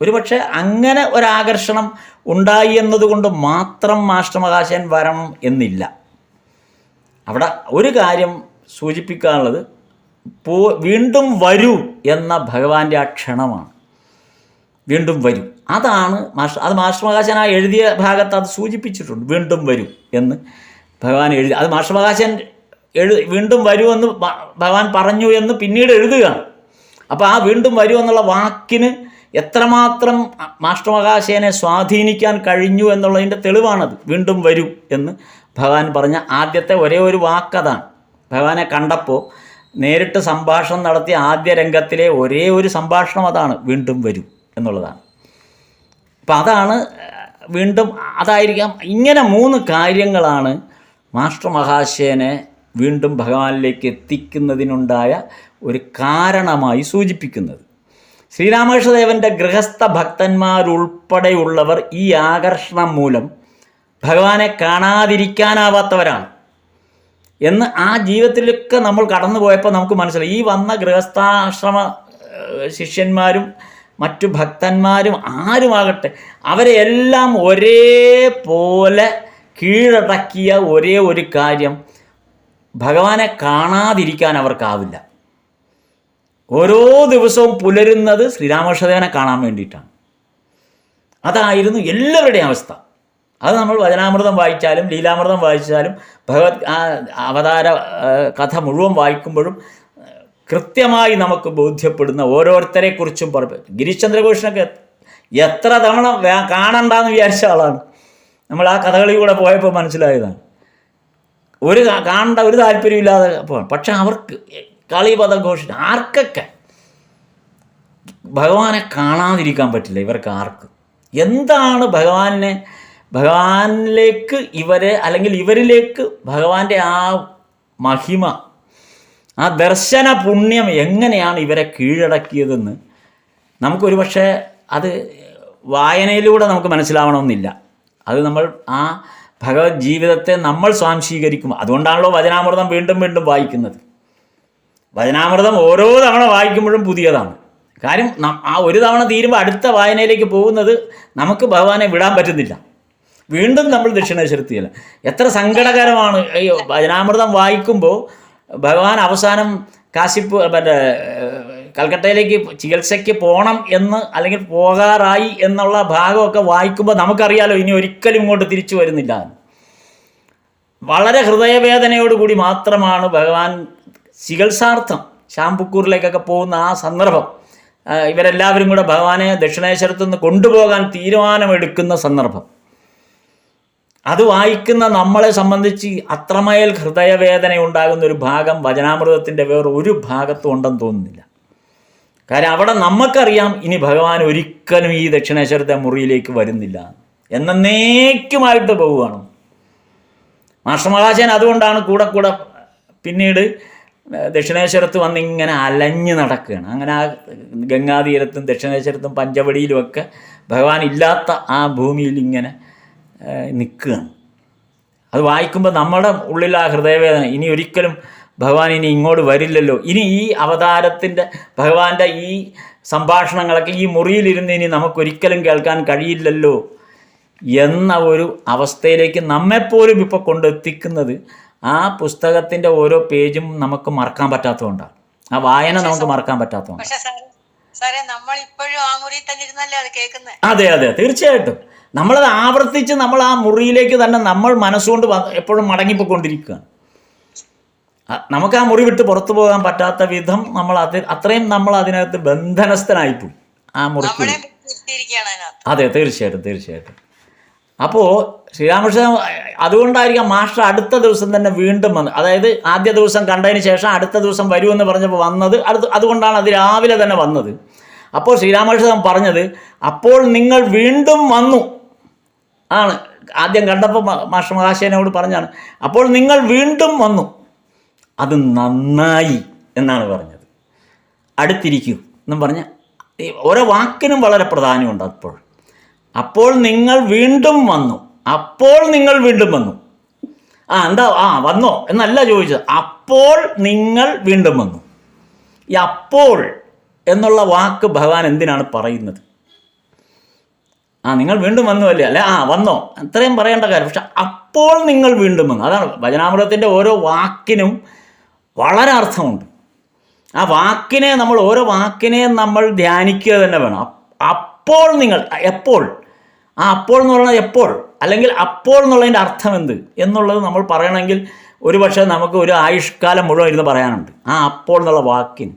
ഒരുപക്ഷെ അങ്ങനെ ഒരാകർഷണം ഉണ്ടായി എന്നതുകൊണ്ട് മാത്രം മാസ്റ്റർ മഹാശയൻ വരണം എന്നില്ല. അവിടെ ഒരു കാര്യം സൂചിപ്പിക്കാനുള്ളത്, വീണ്ടും വരൂ എന്ന ഭഗവാന്റെ ആ ക്ഷണമാണ്. വീണ്ടും വരൂ, അതാണ് മാസ്റ്റർ മഹാശയൻ ആ എഴുതിയ ഭാഗത്ത് അത് സൂചിപ്പിച്ചിട്ടുണ്ട്. വീണ്ടും വരൂ എന്ന് ഭഗവാൻ എഴുതി, അത് മാസ്റ്റർ മഹാശയൻ വീണ്ടും വരൂ എന്ന് ഭഗവാൻ പറഞ്ഞു എന്ന് പിന്നീട് എഴുതുകയാണ്. അപ്പോൾ ആ വീണ്ടും വരൂ എന്നുള്ള വാക്കിന് എത്രമാത്രം മാസ്റ്റർ മഹാശയനെ സ്വാധീനിക്കാൻ കഴിഞ്ഞു എന്നുള്ളതിൻ്റെ തെളിവാണത്. വീണ്ടും വരൂ എന്ന് ഭഗവാൻ പറഞ്ഞ ആദ്യത്തെ ഒരേ ഒരു വാക്കതാണ്. ഭഗവാനെ കണ്ടപ്പോൾ നേരിട്ട് സംഭാഷണം നടത്തിയ ആദ്യ രംഗത്തിലെ ഒരേ ഒരു സംഭാഷണം അതാണ്, വീണ്ടും വരൂ എന്നുള്ളതാണ്. അപ്പം അതാണ് വീണ്ടും, അതായിരിക്കാം. ഇങ്ങനെ 3 കാര്യങ്ങളാണ് മാസ്റ്റർ മഹാശയനെ വീണ്ടും ഭഗവാനിലേക്ക് എത്തിക്കുന്നതിനുണ്ടായ ഒരു കാരണമായി സൂചിപ്പിക്കുന്നത്. ശ്രീരാമകൃഷ്ണദേവൻ്റെ ഗൃഹസ്ഥ ഭക്തന്മാരുൾപ്പെടെയുള്ളവർ ഈ ആകർഷണം മൂലം ഭഗവാനെ കാണാതിരിക്കാനാവാത്തവരാണ് എന്ന് ആ ജീവിതത്തിലൊക്കെ നമ്മൾ കടന്നു പോയപ്പോൾ നമുക്ക് മനസ്സിലായി. ഈ വന്ന ഗൃഹസ്ഥാശ്രമ ശിഷ്യന്മാരും മറ്റു ഭക്തന്മാരും ആരുമാകട്ടെ, അവരെ എല്ലാം ഒരേപോലെ കീഴടക്കിയ ഒരേ ഒരു കാര്യം, ഭഗവാനെ കാണാതിരിക്കാൻ അവർക്കാവില്ല. ഓരോ ദിവസവും പുലരുന്നത് ശ്രീരാമകൃഷ്ണദേവനെ കാണാൻ വേണ്ടിയിട്ടാണ്. അതായിരുന്നു എല്ലാവരുടെയും അവസ്ഥ. അത് നമ്മൾ വചനാമൃതം വായിച്ചാലും ലീലാമൃതം വായിച്ചാലും അവതാര കഥ മുഴുവൻ വായിക്കുമ്പോഴും കൃത്യമായി നമുക്ക് ബോധ്യപ്പെടുന്ന ഓരോരുത്തരെക്കുറിച്ചും പറഞ്ഞു. ഗിരീഷ് ചന്ദ്രഘോഷിനൊക്കെ എത്ര തവണ കാണണ്ടെന്ന് വിചാരിച്ച ആളാണ്. നമ്മൾ ആ കഥകളിലൂടെ പോയപ്പോൾ മനസ്സിലായതാണ്. കാണേണ്ട ഒരു താല്പര്യമില്ലാതെ പോകണം. പക്ഷെ അവർക്ക് കളിപദഘോഷിന് ആർക്കൊക്കെ ഭഗവാനെ കാണാതിരിക്കാൻ പറ്റില്ല ഇവർക്ക് ആർക്കും. എന്താണ് ഭഗവാനിലേക്ക് ഇവരെ, അല്ലെങ്കിൽ ഇവരിലേക്ക് ഭഗവാന്റെ ആ മഹിമ, ആ ദർശന പുണ്യം എങ്ങനെയാണ് ഇവരെ കീഴടക്കിയതെന്ന് നമുക്കൊരു പക്ഷേ അത് വായനയിലൂടെ നമുക്ക് മനസ്സിലാവണമെന്നില്ല. അത് നമ്മൾ ആ ഭഗവത് ജീവിതത്തെ നമ്മൾ സ്വാംശീകരിക്കും. അതുകൊണ്ടാണല്ലോ വചനാമൃതം വീണ്ടും വീണ്ടും വായിക്കുന്നത്. വചനാമൃതം ഓരോ തവണ വായിക്കുമ്പോഴും പുതിയതാണ്. കാര്യം ആ ഒരു തവണ തീരുമ്പോൾ അടുത്ത വായനയിലേക്ക് പോകുന്നത് നമുക്ക് ഭഗവാനെ വിടാൻ പറ്റുന്നില്ല. വീണ്ടും നമ്മൾ ദക്ഷിണേശ്വരത്തിയല്ല. എത്ര സങ്കടകരമാണ് ഈ വചനാമൃതം വായിക്കുമ്പോൾ ഭഗവാൻ അവസാനം കൽക്കട്ടയിലേക്ക് ചികിത്സയ്ക്ക് പോകണം എന്ന്, അല്ലെങ്കിൽ പോകാറായി എന്നുള്ള ഭാഗമൊക്കെ വായിക്കുമ്പോൾ നമുക്കറിയാലോ ഇനി ഒരിക്കലും ഇങ്ങോട്ട് തിരിച്ചു വരുന്നില്ല. വളരെ ഹൃദയവേദനയോടുകൂടി മാത്രമാണ് ഭഗവാൻ ചികിത്സാർത്ഥം ശാംപുക്കൂറിലേക്കൊക്കെ പോകുന്ന ആ സന്ദർഭം, ഇവരെല്ലാവരും കൂടെ ഭഗവാനെ ദക്ഷിണേശ്വരത്തു നിന്ന് കൊണ്ടുപോകാൻ തീരുമാനമെടുക്കുന്ന സന്ദർഭം, അത് വായിക്കുന്ന നമ്മളെ സംബന്ധിച്ച് അത്രമേൽ ഹൃദയവേദന ഉണ്ടാകുന്ന ഒരു ഭാഗം വചനാമൃതത്തിൻ്റെ വേറൊരു ഭാഗത്തും ഉണ്ടെന്ന് തോന്നുന്നില്ല. കാര്യം അവിടെ നമുക്കറിയാം ഇനി ഭഗവാൻ ഒരിക്കലും ഈ ദക്ഷിണേശ്വരത്തെ മുറിയിലേക്ക് വരുന്നില്ല, എന്നേക്കുമായിട്ട് പോവുകയാണ്. മാസ്റ്റർ മഹാശയൻ അതുകൊണ്ടാണ് കൂടെ കൂടെ പിന്നീട് ദക്ഷിണേശ്വരത്ത് വന്നിങ്ങനെ അലഞ്ഞ് നടക്കുകയാണ്. അങ്ങനെ ആ ഗംഗാതീരത്തും ദക്ഷിണേശ്വരത്തും പഞ്ചവടിയിലുമൊക്കെ ഭഗവാൻ ഇല്ലാത്ത ആ ഭൂമിയിൽ ഇങ്ങനെ നിൽക്കുകയാണ്. അത് വായിക്കുമ്പോൾ നമ്മുടെ ഉള്ളിൽ ആ ഹൃദയവേദന, ഇനി ഒരിക്കലും ഭഗവാൻ ഇനി ഇങ്ങോട്ട് വരില്ലല്ലോ, ഇനി ഈ അവതാരത്തിൻ്റെ ഭഗവാന്റെ ഈ സംഭാഷണങ്ങളൊക്കെ ഈ മുറിയിലിരുന്ന് ഇനി നമുക്കൊരിക്കലും കേൾക്കാൻ കഴിയില്ലല്ലോ എന്ന ഒരു അവസ്ഥയിലേക്ക് നമ്മെപ്പോലും ഇപ്പോൾ കൊണ്ടെത്തിക്കുന്നത് ആ പുസ്തകത്തിൻ്റെ ഓരോ പേജും നമുക്ക് മറക്കാൻ പറ്റാത്തതുകൊണ്ടാണ്. ആ വായന നമുക്ക് മറക്കാൻ പറ്റാത്തതുകൊണ്ട്. അതെ അതെ, തീർച്ചയായിട്ടും നമ്മളത് ആവർത്തിച്ച് നമ്മൾ ആ മുറിയിലേക്ക് തന്നെ നമ്മൾ മനസ്സുകൊണ്ട് എപ്പോഴും മടങ്ങിപ്പോയിക്കൊണ്ടിരിക്കുകയാണ്. നമുക്ക് ആ മുറി വിട്ട് പുറത്തു പോകാൻ പറ്റാത്ത വിധം അത്രയും നമ്മൾ അതിനകത്ത് ബന്ധനസ്ഥനായിപ്പോയി ആ മുറിക്ക്. അതെ, തീർച്ചയായിട്ടും. അപ്പോൾ ശ്രീരാമകൃഷ്ണൻ അതുകൊണ്ടായിരിക്കാം മാസ്റ്റർ അടുത്ത ദിവസം തന്നെ വീണ്ടും വന്നത്. അതായത് ആദ്യ ദിവസം കണ്ടതിന് ശേഷം അടുത്ത ദിവസം വരുമെന്ന് പറഞ്ഞപ്പോൾ വന്നത് അതുകൊണ്ടാണ് അത് രാവിലെ തന്നെ വന്നത്. അപ്പോൾ ശ്രീരാമകൃഷ്ണൻ പറഞ്ഞത്, അപ്പോൾ നിങ്ങൾ വീണ്ടും വന്നു ആണ്. ആദ്യം കണ്ടപ്പോൾ മാസ്റ്റർ മഹാശയനോട് പറഞ്ഞാണ്, അപ്പോൾ നിങ്ങൾ വീണ്ടും വന്നു, അത് നന്നായി എന്നാണ് പറഞ്ഞത്. അടുത്തിരിക്കൂ എന്നും പറഞ്ഞ ഓരോ വാക്കിനും വളരെ പ്രാധാന്യമുണ്ട്. അപ്പോൾ നിങ്ങൾ വീണ്ടും വന്നു, അപ്പോൾ നിങ്ങൾ വീണ്ടും വന്നു. വന്നോ എന്നല്ല ചോദിച്ചത്, അപ്പോൾ നിങ്ങൾ വീണ്ടും വന്നു. ഈ അപ്പോൾ എന്നുള്ള വാക്ക് ഭഗവാൻ എന്തിനാണ് പറയുന്നത്? നിങ്ങൾ വീണ്ടും വന്നു അല്ലേ, വന്നോ, അത്രയും പറയേണ്ട കാര്യം. പക്ഷെ അപ്പോൾ നിങ്ങൾ വീണ്ടും വന്നു, അതാണ് ഭജനാമൃതത്തിൻ്റെ ഓരോ വാക്കിനും വളരെ അർത്ഥമുണ്ട്. ആ വാക്കിനെ ഓരോ വാക്കിനെയും നമ്മൾ ധ്യാനിക്കുക തന്നെ വേണം. അപ്പോൾ നിങ്ങൾ, എപ്പോൾ, അപ്പോൾ എന്ന് പറയുന്നത് എപ്പോൾ, അല്ലെങ്കിൽ അപ്പോൾ എന്നുള്ളതിൻ്റെ അർത്ഥം എന്ത് എന്നുള്ളത് നമ്മൾ പറയണമെങ്കിൽ ഒരുപക്ഷെ നമുക്ക് ഒരു ആയുഷ്കാലം മുഴുവൻ ഇരുന്ന് പറയാനുണ്ട് ആ അപ്പോൾ എന്നുള്ള വാക്കിന്.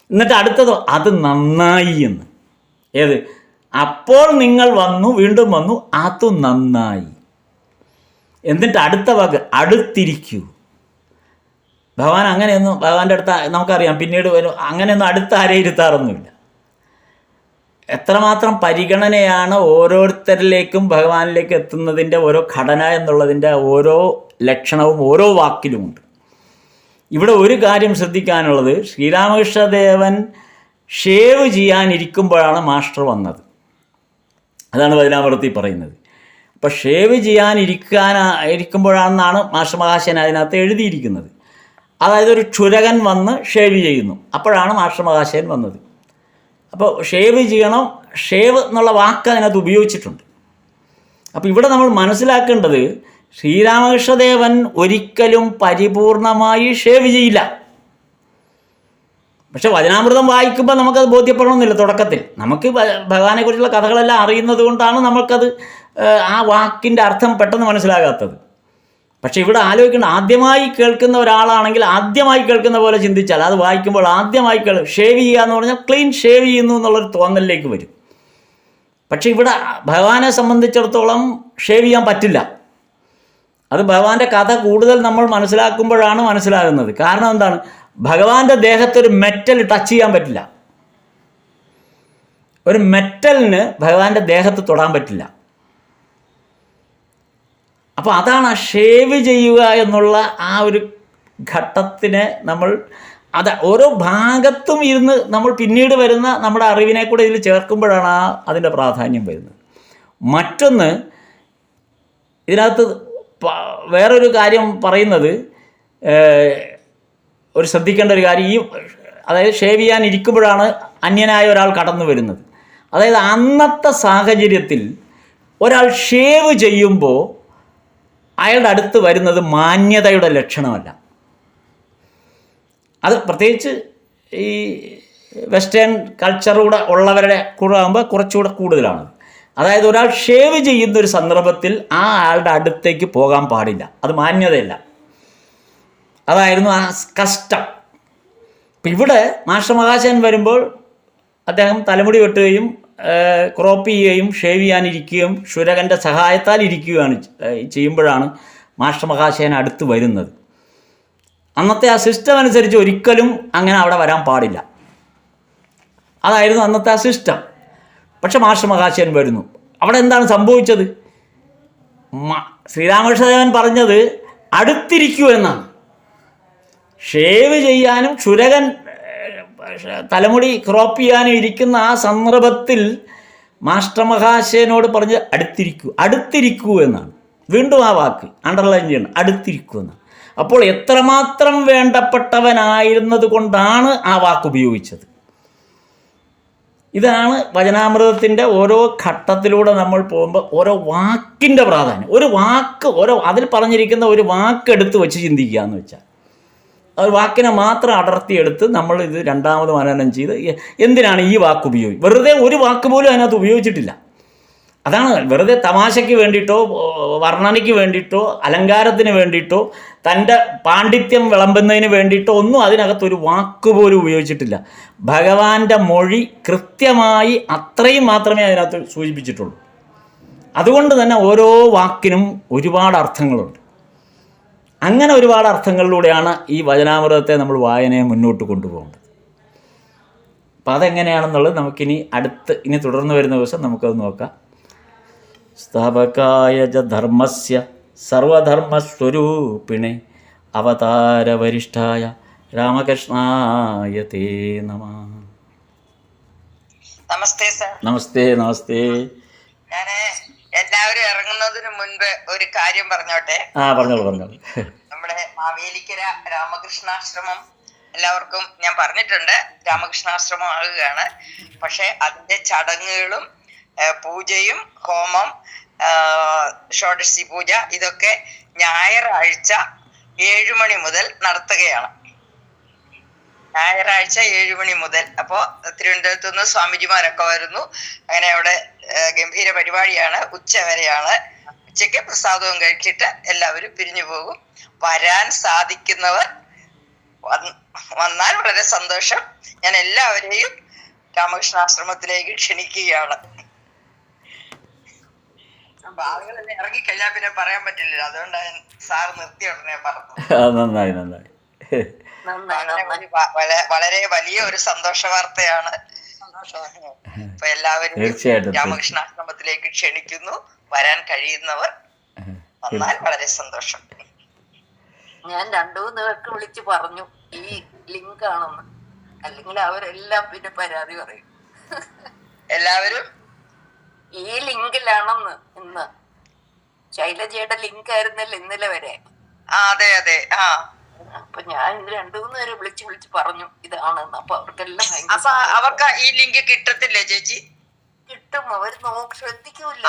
എന്നിട്ട് അടുത്തത് അത് നന്നായി എന്ന്. ഏത്? അപ്പോൾ നിങ്ങൾ വന്നു, വീണ്ടും വന്നു, അത് നന്നായി. എന്നിട്ട് അടുത്ത വാക്ക് അടുത്തിരിക്കൂ. ഭഗവാൻ അങ്ങനെയൊന്നും, ഭഗവാന്റെ അടുത്ത് നമുക്കറിയാം പിന്നീട് അങ്ങനെയൊന്നും അടുത്ത് ആരെയും ഇരുത്താറൊന്നുമില്ല. എത്രമാത്രം പരിഗണനയാണ് ഓരോരുത്തരിലേക്കും ഭഗവാനിലേക്ക് എത്തുന്നതിൻ്റെ ഓരോ ഘടന എന്നുള്ളതിൻ്റെ ഓരോ ലക്ഷണവും ഓരോ വാക്കിലുമുണ്ട്. ഇവിടെ ഒരു കാര്യം ശ്രദ്ധിക്കാനുള്ളത്, ശ്രീരാമകൃഷ്ണദേവൻ ഷേവ് ചെയ്യാനിരിക്കുമ്പോഴാണ് മാസ്റ്റർ വന്നത്. അതാണ് വചനാമൃതത്തിൽ പറയുന്നത്. അപ്പോൾ ഷേവ് ഇരിക്കുമ്പോഴാണെന്നാണ് മാസ്റ്റർ മഹാശയൻ അതിനകത്ത് എഴുതിയിരിക്കുന്നത്. അതായത് ഒരു ക്ഷുരകൻ വന്ന് ഷേവ് ചെയ്യുന്നു, അപ്പോഴാണ് മാസ്റ്റർ മഹാശയൻ വന്നത്. അപ്പോൾ ഷേവ് ചെയ്യണം, ഷേവ് എന്നുള്ള വാക്ക് അതിനകത്ത് ഉപയോഗിച്ചിട്ടുണ്ട്. അപ്പോൾ ഇവിടെ നമ്മൾ മനസ്സിലാക്കേണ്ടത്, ശ്രീരാമകൃഷ്ണദേവൻ ഒരിക്കലും പരിപൂർണമായി ഷേവ് ചെയ്യില്ല. പക്ഷെ വചനാമൃതം വായിക്കുമ്പോൾ നമുക്കത് ബോധ്യപ്പെടണമെന്നില്ല. തുടക്കത്തിൽ നമുക്ക് ഭഗവാനെക്കുറിച്ചുള്ള കഥകളെല്ലാം അറിയുന്നത് കൊണ്ടാണ് നമ്മൾക്കത് ആ വാക്കിൻ്റെ അർത്ഥം പെട്ടെന്ന് മനസ്സിലാകാത്തത്. പക്ഷെ ഇവിടെ ആലോചിക്കേണ്ട, ആദ്യമായി കേൾക്കുന്ന ഒരാളാണെങ്കിൽ ആദ്യമായി കേൾക്കുന്ന പോലെ ചിന്തിച്ചാൽ അത് വായിക്കുമ്പോൾ ആദ്യമായി ഷേവ് ചെയ്യുക എന്ന് പറഞ്ഞാൽ ക്ലീൻ ഷേവ് ചെയ്യുന്നു എന്നുള്ളൊരു തോന്നലിലേക്ക് വരും. പക്ഷെ ഇവിടെ ഭഗവാനെ സംബന്ധിച്ചിടത്തോളം ഷേവ് ചെയ്യാൻ പറ്റില്ല. അത് ഭഗവാന്റെ കഥ കൂടുതൽ നമ്മൾ മനസ്സിലാക്കുമ്പോഴാണ് മനസ്സിലാകുന്നത്. കാരണം എന്താണ്? ഭഗവാന്റെ ദേഹത്തൊരു മെറ്റൽ ടച്ച് ചെയ്യാൻ പറ്റില്ല. ഒരു മെറ്റലിന് ഭഗവാന്റെ ദേഹത്ത് തൊടാൻ പറ്റില്ല. അപ്പോൾ അതാണ് ആ ഷേവ് ചെയ്യുക എന്നുള്ള ആ ഒരു ഘട്ടത്തിന് നമ്മൾ അത് ഓരോ ഭാഗത്തും ഇരുന്ന് നമ്മൾ പിന്നീട് വരുന്ന നമ്മുടെ അറിവിനെ കൂടെ ഇതിൽ ചേർക്കുമ്പോഴാണ് അതിൻ്റെ പ്രാധാന്യം വരുന്നത്. മറ്റൊന്ന്, ഇതിനകത്ത് വേറൊരു കാര്യം പറയുന്നത്, ഒരു ശ്രദ്ധിക്കേണ്ട ഒരു കാര്യം, അതായത് ഷേവ് ചെയ്യാനിരിക്കുമ്പോഴാണ് അന്യനായ ഒരാൾ കടന്നു വരുന്നത്. അതായത് അന്നത്തെ സാഹചര്യത്തിൽ ഒരാൾ ഷേവ് ചെയ്യുമ്പോൾ അയാളുടെ അടുത്ത് വരുന്നത് മാന്യതയുടെ ലക്ഷണമല്ല. അത് പ്രത്യേകിച്ച് ഈ വെസ്റ്റേൺ കൾച്ചറൂടെ ഉള്ളവരുടെ കൂടെ ആകുമ്പോൾ കുറച്ചുകൂടെ കൂടുതലാണ്. അതായത് ഒരാൾ ഷേവ് ചെയ്യുന്ന ഒരു സന്ദർഭത്തിൽ ആ ആളുടെ അടുത്തേക്ക് പോകാൻ പാടില്ല. അത് മാന്യതയല്ല, അതായിരുന്നു ആ കസ്റ്റം. ഇപ്പം ഇവിടെ മാസ്റ്റർ മഹാശയൻ വരുമ്പോൾ അദ്ദേഹം തലമുടി വെട്ടുകയും ക്രോപ്പ് ചെയ്യുകയും ഷേവ് ചെയ്യാനിരിക്കുകയും ശുരകൻ്റെ സഹായത്താൽ ഇരിക്കുകയാണ് ചെയ്യുമ്പോഴാണ് മാസ്റ്റർ മഹാശയൻ അടുത്ത് വരുന്നത്. അന്നത്തെ ആ സിസ്റ്റം അനുസരിച്ച് ഒരിക്കലും അങ്ങനെ അവിടെ വരാൻ പാടില്ല. അതായിരുന്നു അന്നത്തെ ആ സിസ്റ്റം. പക്ഷെ മാസ്റ്റർ മഹാശയൻ വരുന്നു. അവിടെ എന്താണ് സംഭവിച്ചത്? ശ്രീരാമകൃഷ്ണദേവൻ പറഞ്ഞത് അടുത്തിരിക്കൂ എന്നാണ്. ഷേവ് ചെയ്യാനും ശുരകൻ തലമുടി ക്രോപ്പ് ചെയ്യാനും ഇരിക്കുന്ന ആ സന്ദർഭത്തിൽ മാസ്റ്റർ മഹാശയനോട് പറഞ്ഞ് അടുത്തിരിക്കൂ എന്നാണ്. വീണ്ടും ആ വാക്ക് അണ്ടർലൈൻ ചെയ്യണം, അടുത്തിരിക്കൂ എന്നാണ്. അപ്പോൾ എത്രമാത്രം വേണ്ടപ്പെട്ടവനായിരുന്നത് കൊണ്ടാണ് ആ വാക്ക് ഉപയോഗിച്ചത്. ഇതാണ് വചനാമൃതത്തിൻ്റെ ഓരോ ഘട്ടത്തിലൂടെ നമ്മൾ പോകുമ്പോൾ ഓരോ വാക്കിൻ്റെ പ്രാധാന്യം. ഒരു വാക്ക്, അതിൽ പറഞ്ഞിരിക്കുന്ന ഒരു വാക്കെടുത്ത് വെച്ച് ചിന്തിക്കുക എന്ന് വെച്ചാൽ, ഒരു വാക്കിനെ മാത്രം അടർത്തിയെടുത്ത് നമ്മൾ ഇത് രണ്ടാമത് മനനം ചെയ്ത് എന്തിനാണ് ഈ വാക്ക് ഉപയോഗിക്കുക? വെറുതെ ഒരു വാക്ക് പോലും അതിനകത്ത് ഉപയോഗിച്ചിട്ടില്ല. അതാണ് വെറുതെ തമാശയ്ക്ക് വേണ്ടിയിട്ടോ വർണ്ണനയ്ക്ക് വേണ്ടിയിട്ടോ അലങ്കാരത്തിന് വേണ്ടിയിട്ടോ തൻ്റെ പാണ്ഡിത്യം വിളമ്പുന്നതിന് വേണ്ടിയിട്ടോ ഒന്നും അതിനകത്തൊരു വാക്ക് പോലും ഉപയോഗിച്ചിട്ടില്ല. ഭഗവാന്റെ മൊഴി കൃത്യമായി അത്രയും മാത്രമേ അതിനകത്ത് സൂചിപ്പിച്ചിട്ടുള്ളൂ. അതുകൊണ്ട് തന്നെ ഓരോ വാക്കിനും ഒരുപാട് അർത്ഥങ്ങളുണ്ട്. അങ്ങനെ ഒരുപാട് അർത്ഥങ്ങളിലൂടെയാണ് ഈ വചനാമൃതത്തെ നമ്മൾ വായനയെ മുന്നോട്ട് കൊണ്ടുപോകേണ്ടത്. അപ്പം അതെങ്ങനെയാണെന്നുള്ളത് നമുക്കിനി ഇനി തുടർന്ന് വരുന്ന ദിവസം നമുക്കത് നോക്കാം. സ്ഥാപകായ ച ധർമ്മസ്യ സർവധർമ്മസ്വരൂപിണേ അവതാരവരിഷ്ഠായ രാമകൃഷ്ണായ തേ നമഃ. നമസ്തേ സർ. നമസ്തേ. നമസ്തേ. ഞാന് എല്ലാവരും ഇറങ്ങുന്നതിന് മുൻപ് ഒരു കാര്യം പറഞ്ഞോട്ടെ. പറഞ്ഞോളൂ. നമ്മുടെ മാവേലിക്കര രാമകൃഷ്ണാശ്രമം എല്ലാവർക്കും ഞാൻ പറഞ്ഞിട്ടുണ്ട്, രാമകൃഷ്ണാശ്രമം ആകുകയാണ്. പക്ഷെ അതിന്റെ ചടങ്ങുകളും പൂജയും ഹോമം, ഷോഡശി പൂജ, ഇതൊക്കെ ഞായറാഴ്ച 7 മണി മുതൽ നടത്തുകയാണ്. ഞായറാഴ്ച 7 മണി മുതൽ. അപ്പോൾ തിരുവനന്തപുരത്തു നിന്ന് സ്വാമിജിമാരൊക്കെ വരുന്നു. അങ്ങനെ അവിടെ ഗംഭീര പരിപാടിയാണ്. ഉച്ച വരെയാണ്. ഉച്ചയ്ക്ക് പ്രസാദവും കഴിച്ചിട്ട് എല്ലാവരും പിരിഞ്ഞു പോകും. വരാൻ സാധിക്കുന്നവർ വന്നാൽ വളരെ സന്തോഷം. ഞാൻ എല്ലാവരെയും രാമകൃഷ്ണാശ്രമത്തിലേക്ക് ക്ഷണിക്കുകയാണ്. ആളുകളെല്ലാം ഇറങ്ങിക്കഴിഞ്ഞാൽ പിന്നെ പറയാൻ പറ്റില്ലല്ലോ, അതുകൊണ്ടാണ് ഞാൻ സാർ നിർത്തിയ ഉടനെ പറഞ്ഞു. നന്നായി. വളരെ വലിയ ഒരു സന്തോഷ വാർത്തയാണ്. അപ്പൊ എല്ലാവരും രാമകൃഷ്ണാശ്രമത്തിലേക്ക് ക്ഷണിക്കുന്നു. വരാൻ കഴിയുന്നവർ വന്നാൽ വളരെ സന്തോഷം. ഞാൻ 2-3 പേർക്ക് വിളിച്ച് പറഞ്ഞു ഈ ലിങ്ക് ആണെന്ന്, അല്ലെങ്കിൽ അവരെല്ലാം പിന്നെ പരാതി പറയും. എല്ലാവരും ഈ ലിങ്കിലാണെന്ന്. ഇന്ന് ശൈലജയുടെ ലിങ്ക് ആയിരുന്നല്ലോ ഇന്നലെ വരെ. അതെ. അപ്പൊ ഞാൻ 2-3 പേരെ വിളിച്ച് പറഞ്ഞു ഇതാണെന്ന്. അപ്പൊ അവർക്കെല്ലാം അവർക്ക് ഈ ലിങ്ക് കിട്ടത്തില്ലേ ചേച്ചി? കിട്ടും. അവർ ശ്രദ്ധിക്കൂല.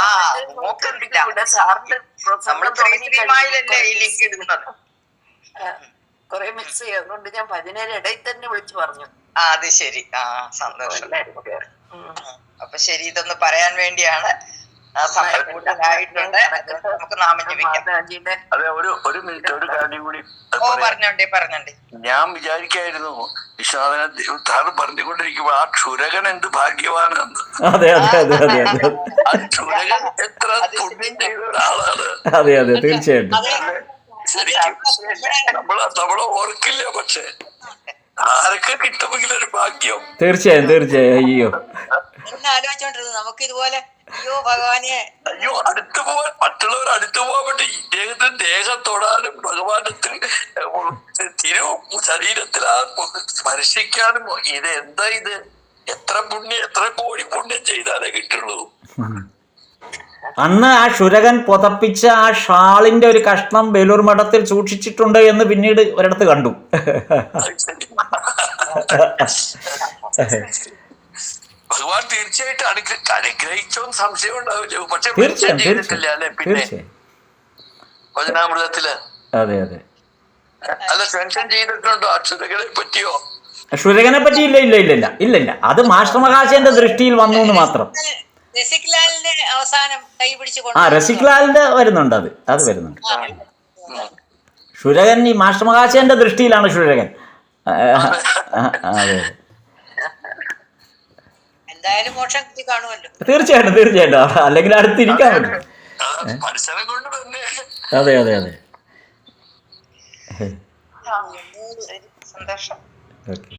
കൊറേ മിസ് ചെയ്യും. അതുകൊണ്ട് ഞാൻ 17 ഇടയിൽ തന്നെ വിളിച്ചു പറഞ്ഞു. അത് ശരി. സന്തോഷം. അപ്പൊ ശരി, ഇതൊന്ന് പറയാൻ വേണ്ടിയാണ്. നമുക്ക് നാമം ജപിക്കാം. അതെ, ഒരു മിനിറ്റ്, ഒരു കാര്യം കൂടി പറഞ്ഞോണ്ടേ. ഞാൻ വിചാരിക്കായിരുന്നു വിശ്വനാഥനെ താൻ പറഞ്ഞുകൊണ്ടിരിക്കുമ്പോ ആ ക്ഷുരകൻ എന്ത് ഭാഗ്യവാനെന്ന്. ആ ക്ഷുരകൻ എത്ര പുണ്യം ചെയ്ത ഒരാളാണ്. അതെ, തീർച്ചയായിട്ടും. ശരിക്കും നമ്മളെ ഓർക്കില്ല, പക്ഷെ ആരൊക്കെ കിട്ടുമെങ്കിലും ഒരു ഭാഗ്യം. തീർച്ചയായും. അയ്യോ, എന്നെ ആലോചിച്ചോണ്ടിരുന്നത് നമുക്ക് ഇതുപോലെ അയ്യോ ഭഗവാനെ അയ്യോ അടുത്ത് പോവാൻ മറ്റുള്ളവർ അടുത്ത് പോകാൻ വേണ്ടി ഇദ്ദേഹത്തിന് ദേഹം തൊടാനും ഭഗവാനത്തിന് തിരു ശരീരത്തിൽ ആ സ്പർശിക്കാനും ഇത് എന്താ ഇത് എത്ര കോടി പുണ്യം ചെയ്താലേ കിട്ടുള്ളൂ. അന്ന് ആ ക്ഷുരകൻ പുതപ്പിച്ച ആ ഷാളിന്റെ ഒരു കഷ്ണം ബേലൂർ മഠത്തിൽ സൂക്ഷിച്ചിട്ടുണ്ട് എന്ന് പിന്നീട് ഒരിടത്ത് കണ്ടു. ഭഗവാൻ തീർച്ചയായിട്ടും അനുഗ്രഹിച്ചോന്ന് സംശയം ഉണ്ടാവില്ല. പക്ഷെ തീർച്ചയായും ചെയ്തിട്ടില്ല അല്ലെ പിന്നെ തീർച്ചയായും. വചനാമൃതത്തില് അതെ അതെ. അല്ല മെൻഷൻ ചെയ്തിട്ടുണ്ടോ അക്ഷരകളെ പറ്റിയോ? ക്ഷുരകനെ പറ്റി ഇല്ല. അത് മാസ്റ്റർ മഹാശയന്റെ ദൃഷ്ടിയിൽ വന്നു എന്ന് മാത്രം. രസിക്ലാലിന്റെ അവസാനം കൈ പിടിച്ചു രസിക്ലാലിന്റെ വരുന്നുണ്ട്, അത് വരുന്നുണ്ട്. ക്ഷുരകൻ ഈ മാസ്റ്റർ മഹാശയന്റെ ദൃഷ്ടിയിലാണ് ക്ഷുരകൻ. അതെ എന്തായാലും മോക്ഷം കിട്ടി കാണുമല്ലോ. തീർച്ചയായിട്ടും അല്ലെങ്കിൽ അടുത്തിരിക്കാൻ പറ്റും. പരിസരം കൊണ്ട് തന്നെ. അതെ സന്തോഷം. ഓക്കെ.